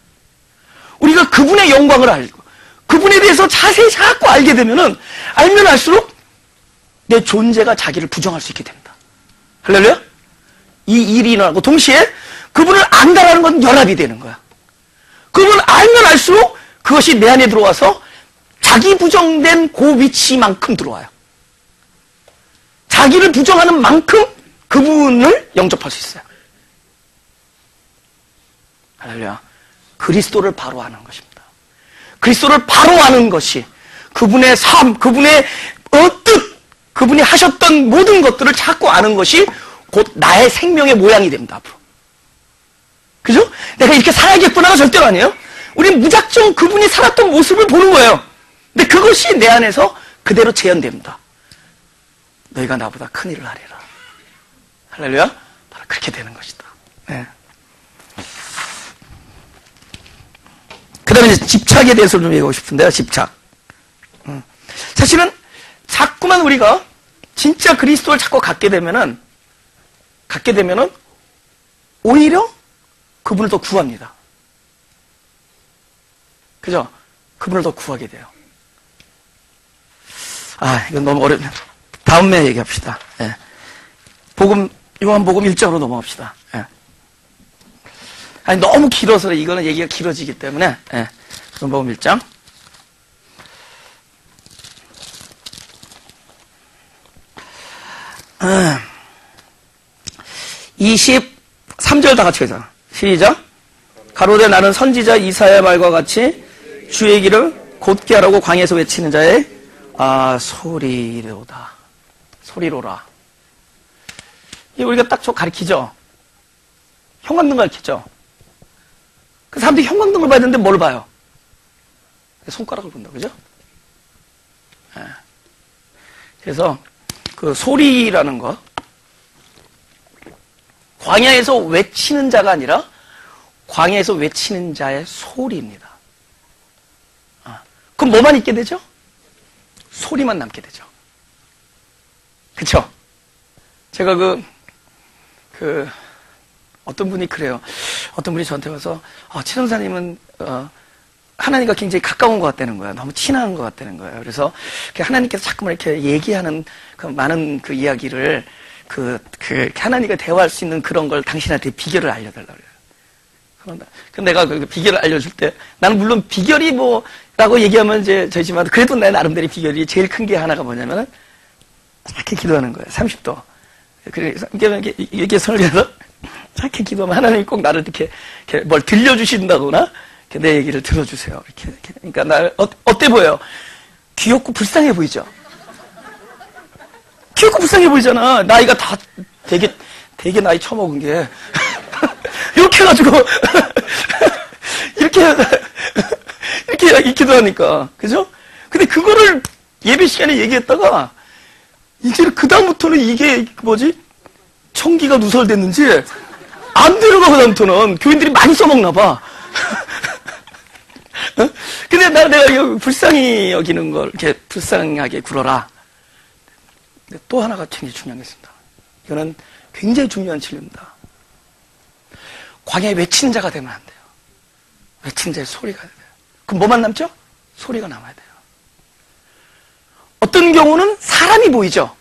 우리가 그분의 영광을 알고 그분에 대해서 자세히 자꾸 알게 되면은 알면 알수록 내 존재가 자기를 부정할 수 있게 됩니다. 할렐루야? 이 일이 일어나고 동시에 그분을 안다라는 건 연합이 되는 거야. 그분을 알면 알수록 그것이 내 안에 들어와서 자기 부정된 그 위치만큼 들어와요. 자기를 부정하는 만큼 그분을 영접할 수 있어요. 할렐루야. 그리스도를 바로 아는 것입니다. 그리스도를 바로 아는 것이 그분의 삶, 그분의 뜻, 그분이 하셨던 모든 것들을 자꾸 아는 것이 곧 나의 생명의 모양이 됩니다. 앞으로. 그죠? 내가 이렇게 살아야겠구나가 절대로 아니에요. 우리는 무작정 그분이 살았던 모습을 보는 거예요. 근데 그것이 내 안에서 그대로 재현됩니다. 너희가 나보다 큰 일을 하리라. 할렐루야? 바로 그렇게 되는 것이다. 네. 그 다음에 이제 집착에 대해서 좀 얘기하고 싶은데요. 집착. 사실은 자꾸만 우리가 진짜 그리스도를 자꾸 갖게 되면은 오히려 그분을 더 구합니다. 그죠? 그분을 더 구하게 돼요. 이건 너무 어렵네. 다음에 얘기합시다. 예. 요한복음 1장으로 넘어갑시다. 예. 너무 길어서 이거는 얘기가 길어지기 때문에, 예. 요한복음 1장. 23절 다 같이 해서 시작. 가로되 나는 선지자 이사야의 말과 같이 주의 길을 곧게 하라고 광야에서 외치는 자의 소리로다. 소리로라. 이 우리가 딱 저 가리키죠. 형광등 가리키죠. 그 사람들이 형광등을 봐야 되는데 뭘 봐요? 손가락을 본다, 그죠? 네. 그래서 그 소리라는 거, 광야에서 외치는 자가 아니라 광야에서 외치는 자의 소리입니다. 그럼 뭐만 있게 되죠? 소리만 남게 되죠. 그쵸? 제가 어떤 분이 그래요. 어떤 분이 저한테 와서, 최전사님은, 하나님과 굉장히 가까운 것 같다는 거예요. 너무 친한 것 같다는 거예요. 그래서 하나님께서 자꾸만 이렇게 얘기하는 그 많은 그 이야기를 하나님과 대화할 수 있는 그런 걸 당신한테 비결을 알려달라고 그래요. 그럼 내가 그 비결을 알려줄 때, 나는 물론 비결이 라고 얘기하면 이제 저희지만 그래도 내 나름대로 비결이 제일 큰 게 하나가 뭐냐면은, 이렇게 기도하는 거예요. 30도. 그래서 이렇게 손을 해서 이렇게 기도하면 하나님이 꼭 나를 이렇게 뭘 들려주신다거나 내 얘기를 들어주세요. 이렇게. 그러니까 나를 어때 보여요? 귀엽고 불쌍해 보이죠? 귀엽고 불쌍해 보이잖아. 나이가 다 되게 나이 처먹은 게 이렇게 해가지고 이렇게 기도하니까 그죠? 근데 그거를 예배 시간에 얘기했다가 이제 그다음부터는 이게 뭐지? 청기가 누설됐는지 안 들어가고 다음부터는 교인들이 많이 써먹나 봐. 근데 내가 이거 불쌍히 여기는 걸 이렇게 불쌍하게 굴어라. 근데 또 하나가 굉장히 중요한 게 있습니다. 이거는 굉장히 중요한 진리입니다. 광야에 외치는 자가 되면 안 돼요. 외치는 자의 소리가 돼요. 그럼 뭐만 남죠? 소리가 남아야 돼요. 어떤 경우는 사람이 보이죠?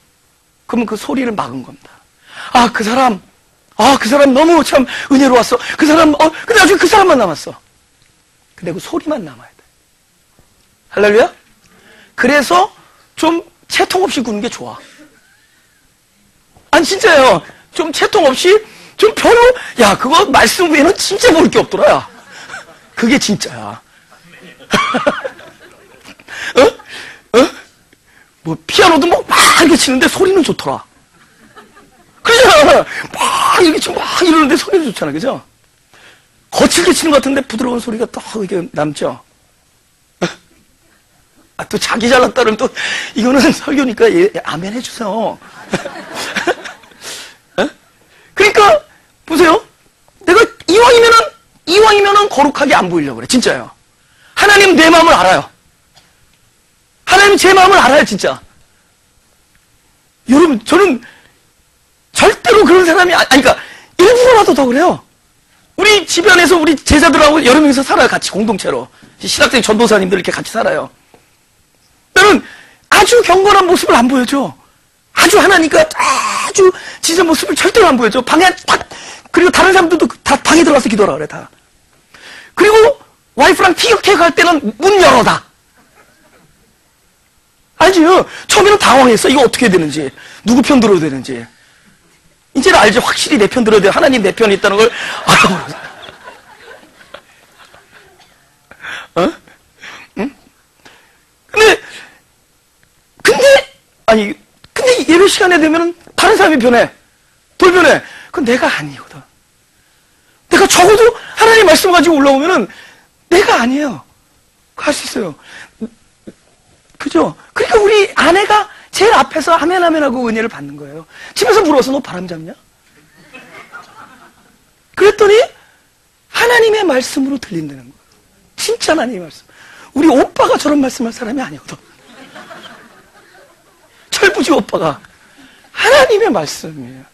그러면 그 소리를 막은 겁니다. 그 사람 너무 참 은혜로웠어. 그 사람, 근데 나중에 그 사람만 남았어. 근데 그 소리만 남아야 돼. 할렐루야? 그래서 좀 채통 없이 구는 게 좋아. 아니, 진짜예요. 좀 채통 없이, 좀 별로, 그거 말씀 외에는 진짜 볼 게 없더라, 야. 그게 진짜야. 뭐, 피아노도 막 이렇게 치는데 소리는 좋더라. 그죠? 막 이렇게 치고 막 이러는데 소리는 좋잖아, 그죠? 거칠게 치는 것 같은데 부드러운 소리가 또 이렇게 남죠? 또 자기 잘났다는 또, 이거는 설교니까 아멘 해주세요. 그러니까, 보세요. 내가 이왕이면은 거룩하게 안 보이려고 그래. 진짜요. 하나님 내 마음을 알아요. 하나님 제 마음을 알아요, 진짜. 여러분, 저는 절대로 그런 사람이, 그러니까, 일부러라도 더 그래요. 우리 집안에서 우리 제자들하고 여러 명이서 살아요, 같이, 공동체로. 신학생 전도사님들 이렇게 같이 살아요. 나는 아주 경건한 모습을 안 보여줘. 아주 하나니까 아주 진짜 모습을 절대로 안 보여줘. 방에 그리고 다른 사람들도 다 방에 들어가서 기도하라 그래, 다. 그리고 와이프랑 티격태격 할 때는 문 열어, 다. 알지요? 처음에는 당황했어. 이거 어떻게 해야 되는지. 누구 편 들어야 되는지. 이제는 알죠. 확실히 내 편 들어야 돼. 하나님 내 편이 있다는 걸 알아버렸어. 응? 근데 예배 시간에 되면은 다른 사람이 변해. 돌변해. 그건 내가 아니거든. 내가 적어도 하나님 말씀 가지고 올라오면은 내가 아니에요. 갈 수 있어요. 그죠? 그러니까 우리 아내가 제일 앞에서 아멘 하고 은혜를 받는 거예요. 집에서 물어서 너 바람 잡냐? 그랬더니 하나님의 말씀으로 들린다는 거예요. 진짜 하나님의 말씀. 우리 오빠가 저런 말씀할 사람이 아니거든. 철부지 오빠가 하나님의 말씀이에요.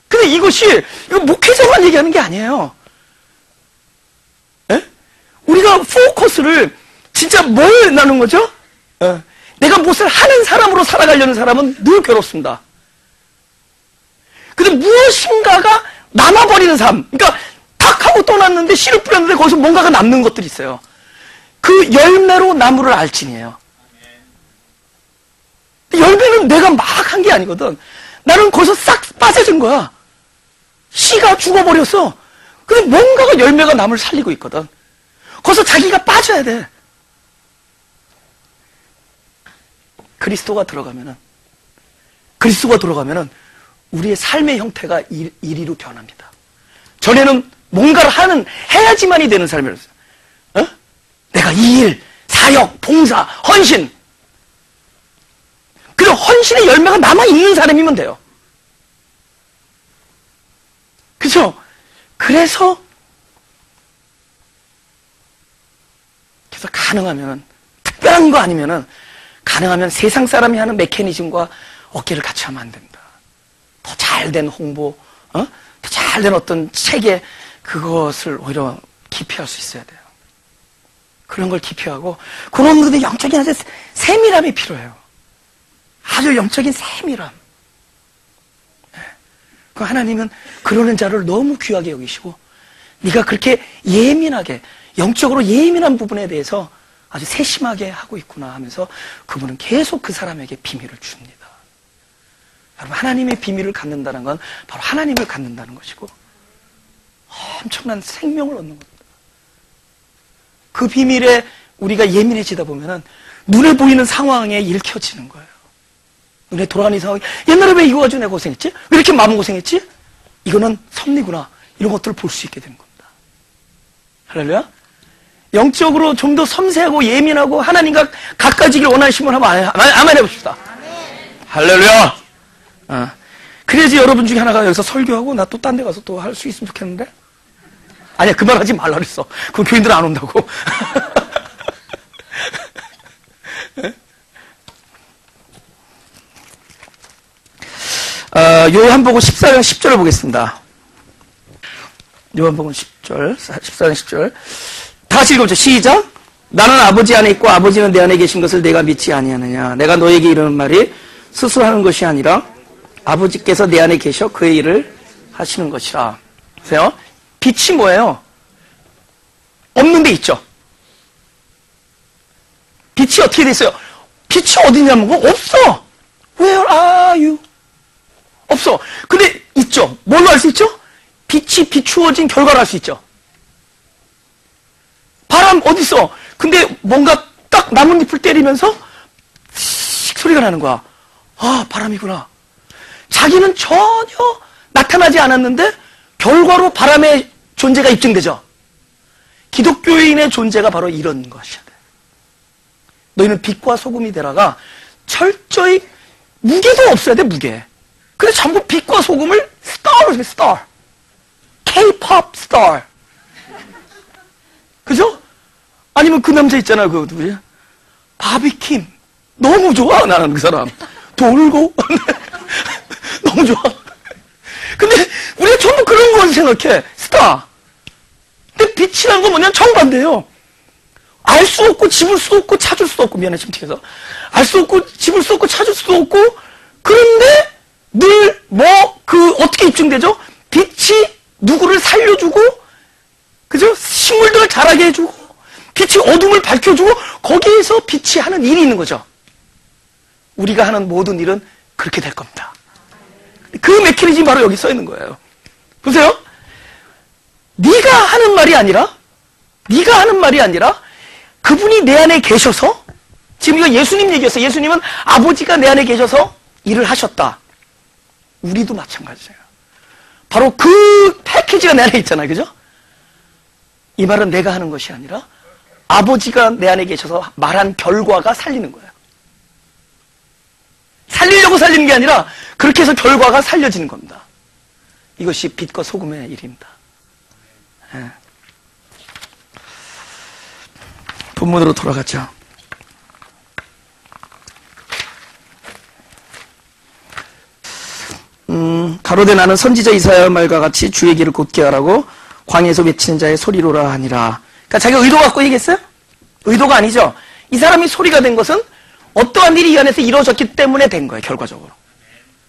근데 이거 목회자만 얘기하는 게 아니에요. 에? 우리가 포커스를 진짜 뭘 나눈 거죠? 내가 무엇을 하는 사람으로 살아가려는 사람은 늘 괴롭습니다. 근데 무엇인가가 남아버리는 삶. 그러니까 탁 하고 떠났는데 씨를 뿌렸는데 거기서 뭔가가 남는 것들이 있어요. 그 열매로 나무를 알지니에요. 열매는 내가 막 한 게 아니거든. 나는 거기서 싹 빠져진 거야. 씨가 죽어버렸어. 근데 뭔가가 열매가 남을 살리고 있거든. 거기서 자기가 빠져야 돼. 그리스도가 들어가면은 우리의 삶의 형태가 이리로 변합니다. 전에는 뭔가를 해야지만이 되는 삶이었어요. 내가 이 일, 사역, 봉사, 헌신. 그런 헌신의 열매가 남아있는 사람이면 돼요. 그죠? 그래서 가능하면, 특별한 거 아니면은, 가능하면 세상 사람이 하는 메커니즘과 어깨를 같이 하면 안 됩니다. 더 잘된 홍보, 더 잘된 어떤 체계, 그것을 오히려 기피할 수 있어야 돼요. 그런 걸 기피하고, 그런 분들이 영적인 아주 세밀함이 필요해요. 아주 영적인 세밀함. 그 하나님은 그러는 자를 너무 귀하게 여기시고, 네가 그렇게 예민하게, 영적으로 예민한 부분에 대해서 아주 세심하게 하고 있구나 하면서 그분은 계속 그 사람에게 비밀을 줍니다. 여러분, 하나님의 비밀을 갖는다는 건 바로 하나님을 갖는다는 것이고 엄청난 생명을 얻는 겁니다. 그 비밀에 우리가 예민해지다 보면은 눈에 보이는 상황에 읽혀지는 거예요. 눈에 돌아가는 상황이 옛날에 왜 이거 가지고 내가 고생했지? 왜 이렇게 마음고생했지? 이거는 섭리구나. 이런 것들을 볼 수 있게 되는 겁니다. 할렐루야? 영적으로 좀 더 섬세하고 예민하고 하나님과 가까워지길 원하시면 한번 아멘 해봅시다. 할렐루야! 그래야지 여러분 중에 하나가 여기서 설교하고 나 또 딴 데 가서 또 할 수 있으면 좋겠는데? 아니야, 그 말 하지 말라 그랬어. 그럼 교인들 안 온다고. 요한복음 14장 10절을 보겠습니다. 요한복음 10절, 14장 10절. 다 같이 읽어보죠. 시작. 나는 아버지 안에 있고 아버지는 내 안에 계신 것을 내가 믿지 아니하느냐. 내가 너에게 이르는 말이 스스로 하는 것이 아니라 아버지께서 내 안에 계셔 그의 일을 하시는 것이라. 보세요. 빛이 뭐예요? 없는 데 있죠. 빛이 어떻게 돼 있어요? 빛이 어디냐면 없어. Where are you? 없어. 근데 있죠. 뭘로 알 수 있죠? 빛이 비추어진 결과를 알 수 있죠. 바람 어디 있어? 근데 뭔가 딱 나뭇잎을 때리면서 씩 소리가 나는 거야. 아, 바람이구나. 자기는 전혀 나타나지 않았는데 결과로 바람의 존재가 입증되죠. 기독교인의 존재가 바로 이런 것이야. 너희는 빛과 소금이 되라가 철저히 무게도 없어야 돼, 무게. 근데 전부 빛과 소금을 스타로 해, 스타. K-pop 스타. 그죠? 아니면 그 남자 있잖아요, 그 누구지? 바비킴. 너무 좋아, 나는 그 사람. 돌고. 너무 좋아. 근데 우리가 전부 그런 걸 생각해. 스타. 근데 빛이라는 건 뭐냐면 정반대예요. 알 수 없고 집을 수 없고 찾을 수 없고, 미안해 침튀해서 알 수 없고 집을 수 없고 찾을 수 없고, 그런데 늘 어떻게 입증되죠? 빛이 누구를 살려주고, 그죠? 식물들을 자라게 해주고, 빛이 어둠을 밝혀주고, 거기에서 빛이 하는 일이 있는 거죠. 우리가 하는 모든 일은 그렇게 될 겁니다. 그 메커니즘이 바로 여기 써 있는 거예요. 보세요. 네가 하는 말이 아니라 그분이 내 안에 계셔서, 지금 이거 예수님 얘기였어요. 예수님은 아버지가 내 안에 계셔서 일을 하셨다. 우리도 마찬가지예요. 바로 그 패키지가 내 안에 있잖아요. 그죠? 이 말은 내가 하는 것이 아니라 아버지가 내 안에 계셔서 말한 결과가 살리는 거예요. 살리려고 살리는 게 아니라 그렇게 해서 결과가 살려지는 겁니다. 이것이 빛과 소금의 일입니다. 예. 본문으로 돌아가죠. 가로되 나는 선지자 이사야의 말과 같이 주의 길을 곧게 하라고 광야에서 외치는 자의 소리로라 하니라. 그러니까 자기가 의도 갖고 얘기했어요? 의도가 아니죠. 이 사람이 소리가 된 것은 어떠한 일이 이 안에서 이루어졌기 때문에 된 거예요, 결과적으로.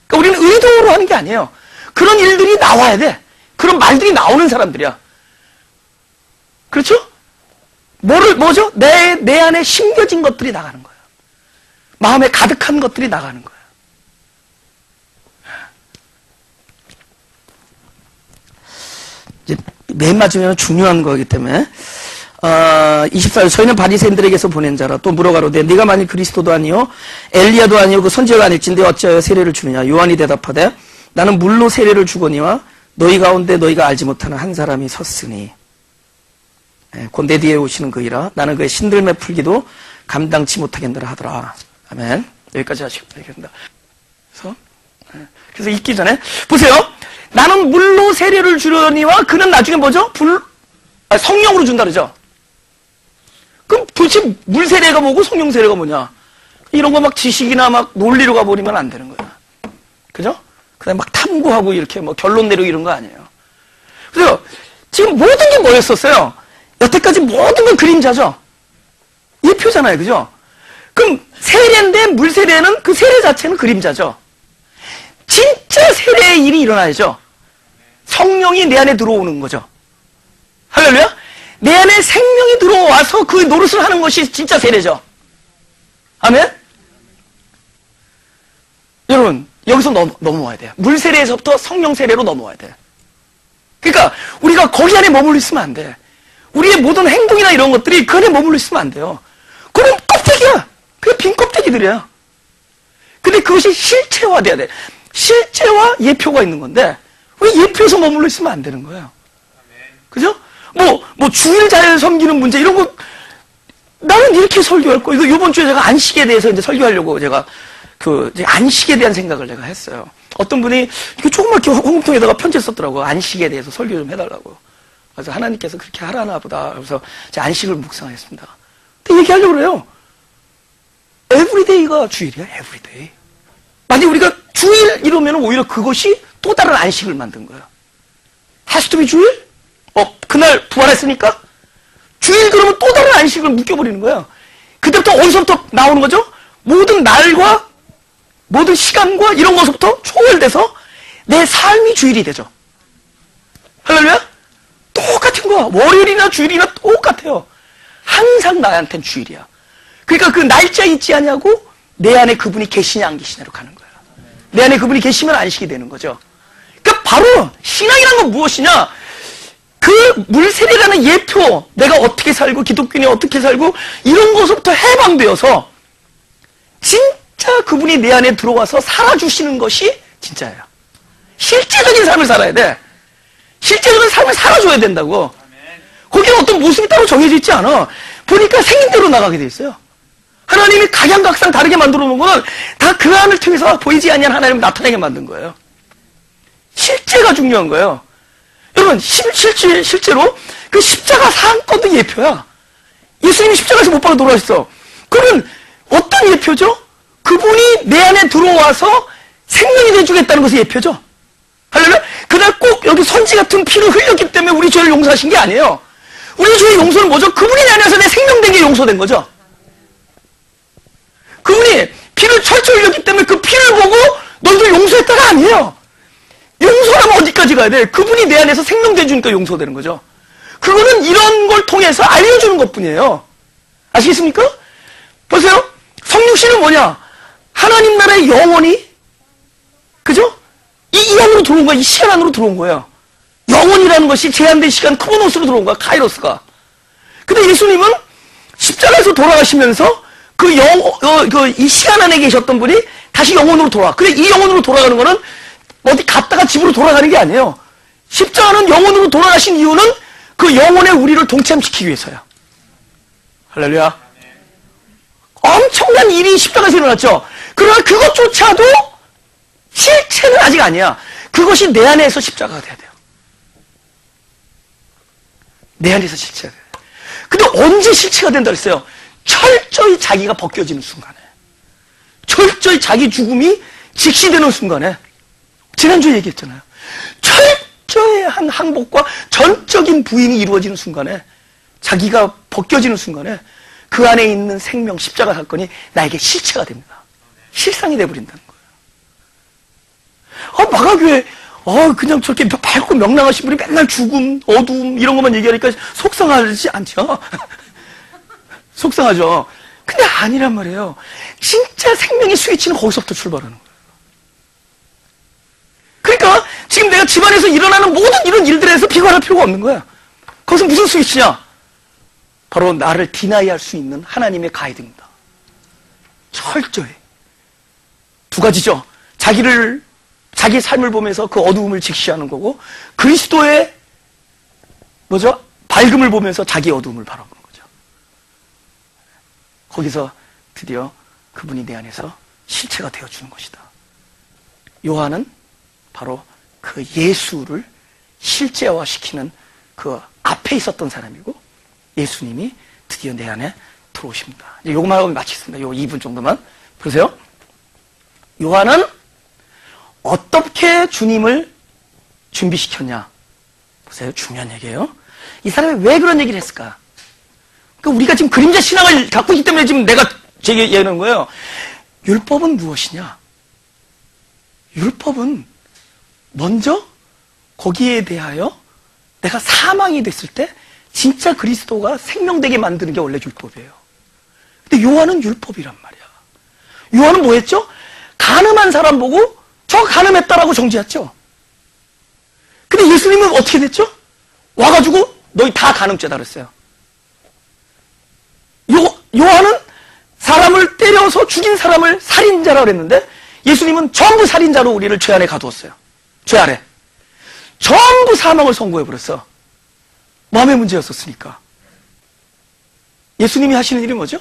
그러니까 우리는 의도로 하는 게 아니에요. 그런 일들이 나와야 돼. 그런 말들이 나오는 사람들이야. 그렇죠? 뭐죠? 내 안에 심겨진 것들이 나가는 거예요. 마음에 가득한 것들이 나가는 거예요. 이제 맨 마지막에 중요한 거기 때문에 24절 저희는 바리새인들에게서 보낸 자라. 또 물어가로되 네가 만일 그리스도도 아니요 엘리야도 아니요 그 선지자가 아닐진데 어찌하여 세례를 주느냐. 요한이 대답하되 나는 물로 세례를 주거니와 너희 가운데 너희가 알지 못하는 한 사람이 섰으니 곧 내 뒤에 오시는 그이라. 나는 그의 신들매 풀기도 감당치 못하겠느라 하더라. 아멘. 여기까지 하시고 되겠습니다. 그래서 읽기 전에 보세요. 나는 물로 세례를 주려니와 그는 나중에 뭐죠? 성령으로 준다 그러죠. 그럼 도대체 물 세례가 뭐고 성령 세례가 뭐냐? 이런 거 막 지식이나 막 논리로 가버리면 안 되는 거야. 그죠? 그다음에 막 탐구하고 이렇게 뭐 결론 내리고 이런 거 아니에요. 그래서 지금 모든 게 뭐였었어요? 여태까지 모든 건 그림자죠? 예표잖아요. 그죠? 그럼 세례인데 물 세례는 그 세례 자체는 그림자죠? 진짜 세례의 일이 일어나야죠. 성령이 내 안에 들어오는 거죠. 할렐루야? 내 안에 생명이 들어와서 그 노릇을 하는 것이 진짜 세례죠. 아멘? 여러분, 여기서 넘어와야 돼요. 물 세례에서부터 성령 세례로 넘어와야 돼. 그러니까 우리가 거기 안에 머물러 있으면 안 돼. 우리의 모든 행동이나 이런 것들이 그 안에 머물러 있으면 안 돼요. 그건 껍데기야. 그게 빈 껍데기들이야. 근데 그것이 실체화돼야 돼. 실제와 예표가 있는 건데 왜 예표에서 머물러 있으면 안 되는 거예요. 그죠? 뭐 주일 잘 섬기는 문제 이런 거 나는 이렇게 설교할 거. 이거 이번 주에 제가 안식에 대해서 이제 설교하려고 제가 이제 안식에 대한 생각을 내가 했어요. 어떤 분이 이거 조그맣게 홍통에다가 편지 썼더라고. 안식에 대해서 설교 좀 해달라고. 그래서 하나님께서 그렇게 하라나 보다. 그래서 제가 안식을 묵상했습니다. 근데 얘기하려고 그래요. 에브리데이가 주일이야, 에브리데이. 만약에 우리가 주일 이러면 오히려 그것이 또 다른 안식을 만든 거야. has to be 주일? 그날 부활했으니까? 주일 그러면 또 다른 안식을 묶여버리는 거야. 그때부터 어디서부터 나오는 거죠? 모든 날과 모든 시간과 이런 것부터 초월돼서 내 삶이 주일이 되죠. 할렐루야? 똑같은 거야. 월요일이나 주일이나 똑같아요. 항상 나한테는 주일이야. 그러니까 그 날짜 있지 않냐고 내 안에 그분이 계시냐 안 계시냐로 가는 거야. 내 안에 그분이 계시면 안식이 되는 거죠. 그러니까 바로 신앙이라는 건 무엇이냐? 그 물세례라는 예표, 내가 어떻게 살고 기독교인이 어떻게 살고 이런 것부터 해방되어서 진짜 그분이 내 안에 들어와서 살아주시는 것이 진짜예요. 실제적인 삶을 살아야 돼. 실제적인 삶을 살아줘야 된다고. 거기는 어떤 모습이 따로 정해져 있지 않아. 보니까 생긴 대로 나가게 돼 있어요. 하나님이 각양각상 다르게 만들어 놓은 거는 다 그 안을 통해서 보이지 않는 하나님을 나타내게 만든 거예요. 실제가 중요한 거예요. 여러분, 실제로 그 십자가 사건도 예표야. 예수님이 십자가에서 못 박아 돌아가셨어. 그러면 어떤 예표죠? 그분이 내 안에 들어와서 생명이 되주겠다는 것이 예표죠. 할렐루야? 그날 꼭 여기 선지 같은 피를 흘렸기 때문에 우리 죄를 용서하신 게 아니에요. 우리 죄의 용서는 뭐죠? 그분이 내 안에서 내 생명된 게 용서된 거죠. 그분이 피를 철저히 흘렸기 때문에 그 피를 보고 너희들 용서했다가 아니에요. 용서하면 어디까지 가야 돼? 그분이 내 안에서 생명돼 주니까 용서되는 거죠. 그거는 이런 걸 통해서 알려주는 것 뿐이에요. 아시겠습니까? 보세요. 성육신은 뭐냐? 하나님 나라의 영혼이, 그죠? 이 안으로 들어온 거야. 이 시간 안으로 들어온 거예요. 영혼이라는 것이 제한된 시간 크로노스로 들어온 거야. 카이로스가. 근데 예수님은 십자가에서 돌아가시면서 이 시간 안에 계셨던 분이 다시 영혼으로 돌아와. 근데 이 영혼으로 돌아가는 거는 어디 갔다가 집으로 돌아가는 게 아니에요. 십자가는 영혼으로 돌아가신 이유는 그 영혼의 우리를 동참시키기 위해서요. 할렐루야. 엄청난 일이 십자가에서 일어났죠. 그러나 그것조차도 실체는 아직 아니야. 그것이 내 안에서 십자가가 돼야 돼요. 내 안에서 실체가 돼요. 근데 언제 실체가 된다 그랬어요? 철저히 자기가 벗겨지는 순간에. 철저히 자기 죽음이 직시되는 순간에. 지난주에 얘기했잖아요. 철저히 한 항복과 전적인 부인이 이루어지는 순간에, 자기가 벗겨지는 순간에 그 안에 있는 생명, 십자가 사건이 나에게 실체가 됩니다. 실상이 돼버린다는 거예요. 마가교회 그냥 저렇게 밝고 명랑하신 분이 맨날 죽음, 어두움 이런 것만 얘기하니까 속상하지 않죠? 속상하죠. 근데 아니란 말이에요. 진짜 생명의 스위치는 거기서부터 출발하는 거예요. 그러니까 지금 내가 집안에서 일어나는 모든 이런 일들에서 비관할 필요가 없는 거야. 그것은 무슨 스위치냐? 바로 나를 디나이할 수 있는 하나님의 가이드입니다. 철저히. 두 가지죠. 자기 삶을 보면서 그 어두움을 직시하는 거고, 그리스도의 밝음을 보면서 자기 어두움을 바라보는 거죠. 거기서 드디어 그분이 내 안에서 실체가 되어주는 것이다. 요한은 바로 그 예수를 실제화시키는 그 앞에 있었던 사람이고, 예수님이 드디어 내 안에 들어오십니다. 이제 요것만 하고 마치겠습니다. 요 2분 정도만. 보세요. 요한은 어떻게 주님을 준비시켰냐? 보세요. 중요한 얘기예요. 이 사람이 왜 그런 얘기를 했을까? 그러니까 우리가 지금 그림자 신앙을 갖고 있기 때문에 지금 내가 제게 얘기하는 거예요. 율법은 무엇이냐? 율법은 먼저 거기에 대하여 내가 사망이 됐을 때 진짜 그리스도가 생명되게 만드는 게 원래 율법이에요. 근데 요한은 율법이란 말이야. 요한은 뭐 했죠? 가늠한 사람 보고 저 가늠했다라고 정죄했죠. 근데 예수님은 어떻게 됐죠? 와가지고 너희 다 가늠죄다 그랬어요. 요한은 사람을 때려서 죽인 사람을 살인자라고 그랬는데 예수님은 전부 살인자로 우리를 죄 안에 가두었어요. 죄 아래. 전부 사망을 선고해버렸어. 마음의 문제였었으니까. 예수님이 하시는 일이 뭐죠?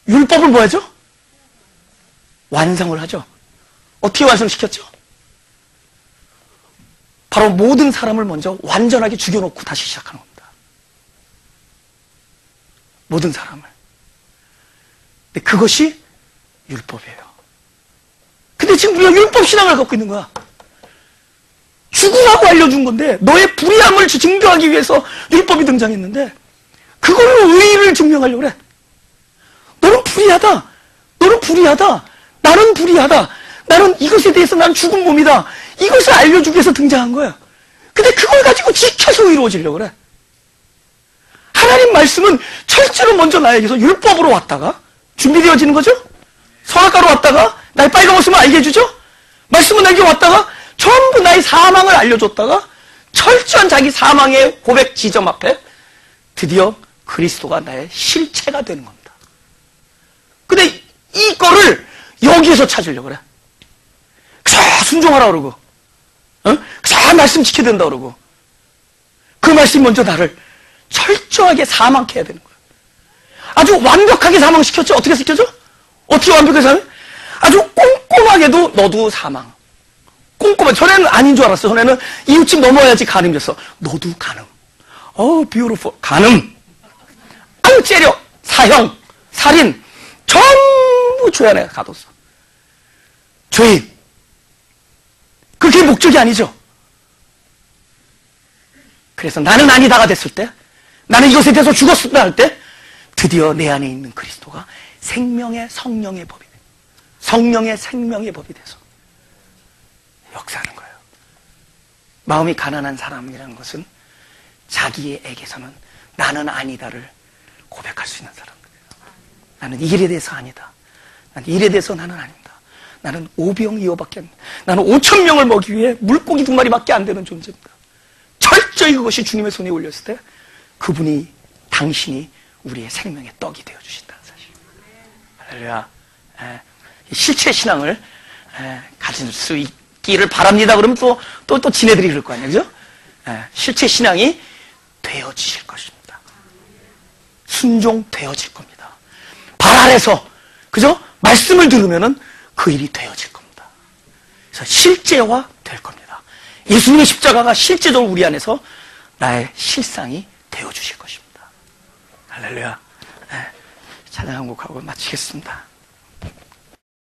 율법을 뭐 하죠? 완성을 하죠. 어떻게 완성시켰죠? 바로 모든 사람을 먼저 완전하게 죽여놓고 다시 시작하는 겁니다. 모든 사람을. 근데 그것이 율법이에요. 근데 지금 우리가 율법신앙을 갖고 있는 거야. 죽으라고 알려준 건데 너의 불의함을 증명하기 위해서 율법이 등장했는데 그걸로 의의를 증명하려고 그래. 너는 불의하다. 너는 불의하다. 나는 불의하다. 나는 이것에 대해서 난 죽은 몸이다. 이것을 알려주기 위해서 등장한 거야. 근데 그걸 가지고 지켜서 의로워지려고 그래. 하나님 말씀은 철저로 먼저 나에게서 율법으로 왔다가 준비되어지는 거죠. 선악과로 왔다가 나의 빨간 옷을 알게 해주죠. 말씀은 나에게 왔다가 전부 나의 사망을 알려줬다가 철저한 자기 사망의 고백 지점 앞에 드디어 그리스도가 나의 실체가 되는 겁니다. 근데 이거를 여기에서 찾으려고 그래. 자, 순종하라 그러고, 자, 말씀 지켜야 된다 그러고, 그 말씀이 먼저 나를 철저하게 사망케 해야 되는 거야. 아주 완벽하게 사망시켰죠? 어떻게 시켰죠? 어떻게 완벽하게 사망? 아주 꼼꼼하게도 너도 사망. 꼼꼼하게. 전에는 아닌 줄 알았어. 전에는 이웃집 넘어야지 가늠이었어. 너도 가늠. beautiful. 가늠. 아유, 째려. 사형. 살인. 전부 죄 안에 가뒀어. 죄인. 그게 목적이 아니죠. 그래서 나는 아니다가 됐을 때, 나는 이것에 대해서 죽었다 할 때, 드디어 내 안에 있는 그리스도가 생명의 성령의 법이 돼. 성령의 생명의 법이 돼서 역사하는 거예요. 마음이 가난한 사람이라는 것은 자기에게서는 나는 아니다를 고백할 수 있는 사람들이에요. 나는 이 일에 대해서 아니다. 나는 이 일에 대해서 나는 아닙니다. 나는 5병2호밖에 안 돼. 나는 5,000명을 먹기 위해 물고기 2마리밖에 안 되는 존재입니다. 철저히 그것이 주님의 손에 올렸을 때 그분이, 당신이 우리의 생명의 떡이 되어주신다는 사실. 할렐루야. 실체 신앙을 가질 수 있기를 바랍니다. 그러면 또 지네들이 그럴 거 아니에요. 그죠? 실체 신앙이 되어지실 것입니다. 순종되어질 겁니다. 발 아래서, 그죠? 말씀을 들으면은 그 일이 되어질 겁니다. 그래서 실제화 될 겁니다. 예수님의 십자가가 실제적으로 우리 안에서 나의 실상이 되어주실 것입니다. 할렐루야. 찬양 한 곡하고 마치겠습니다.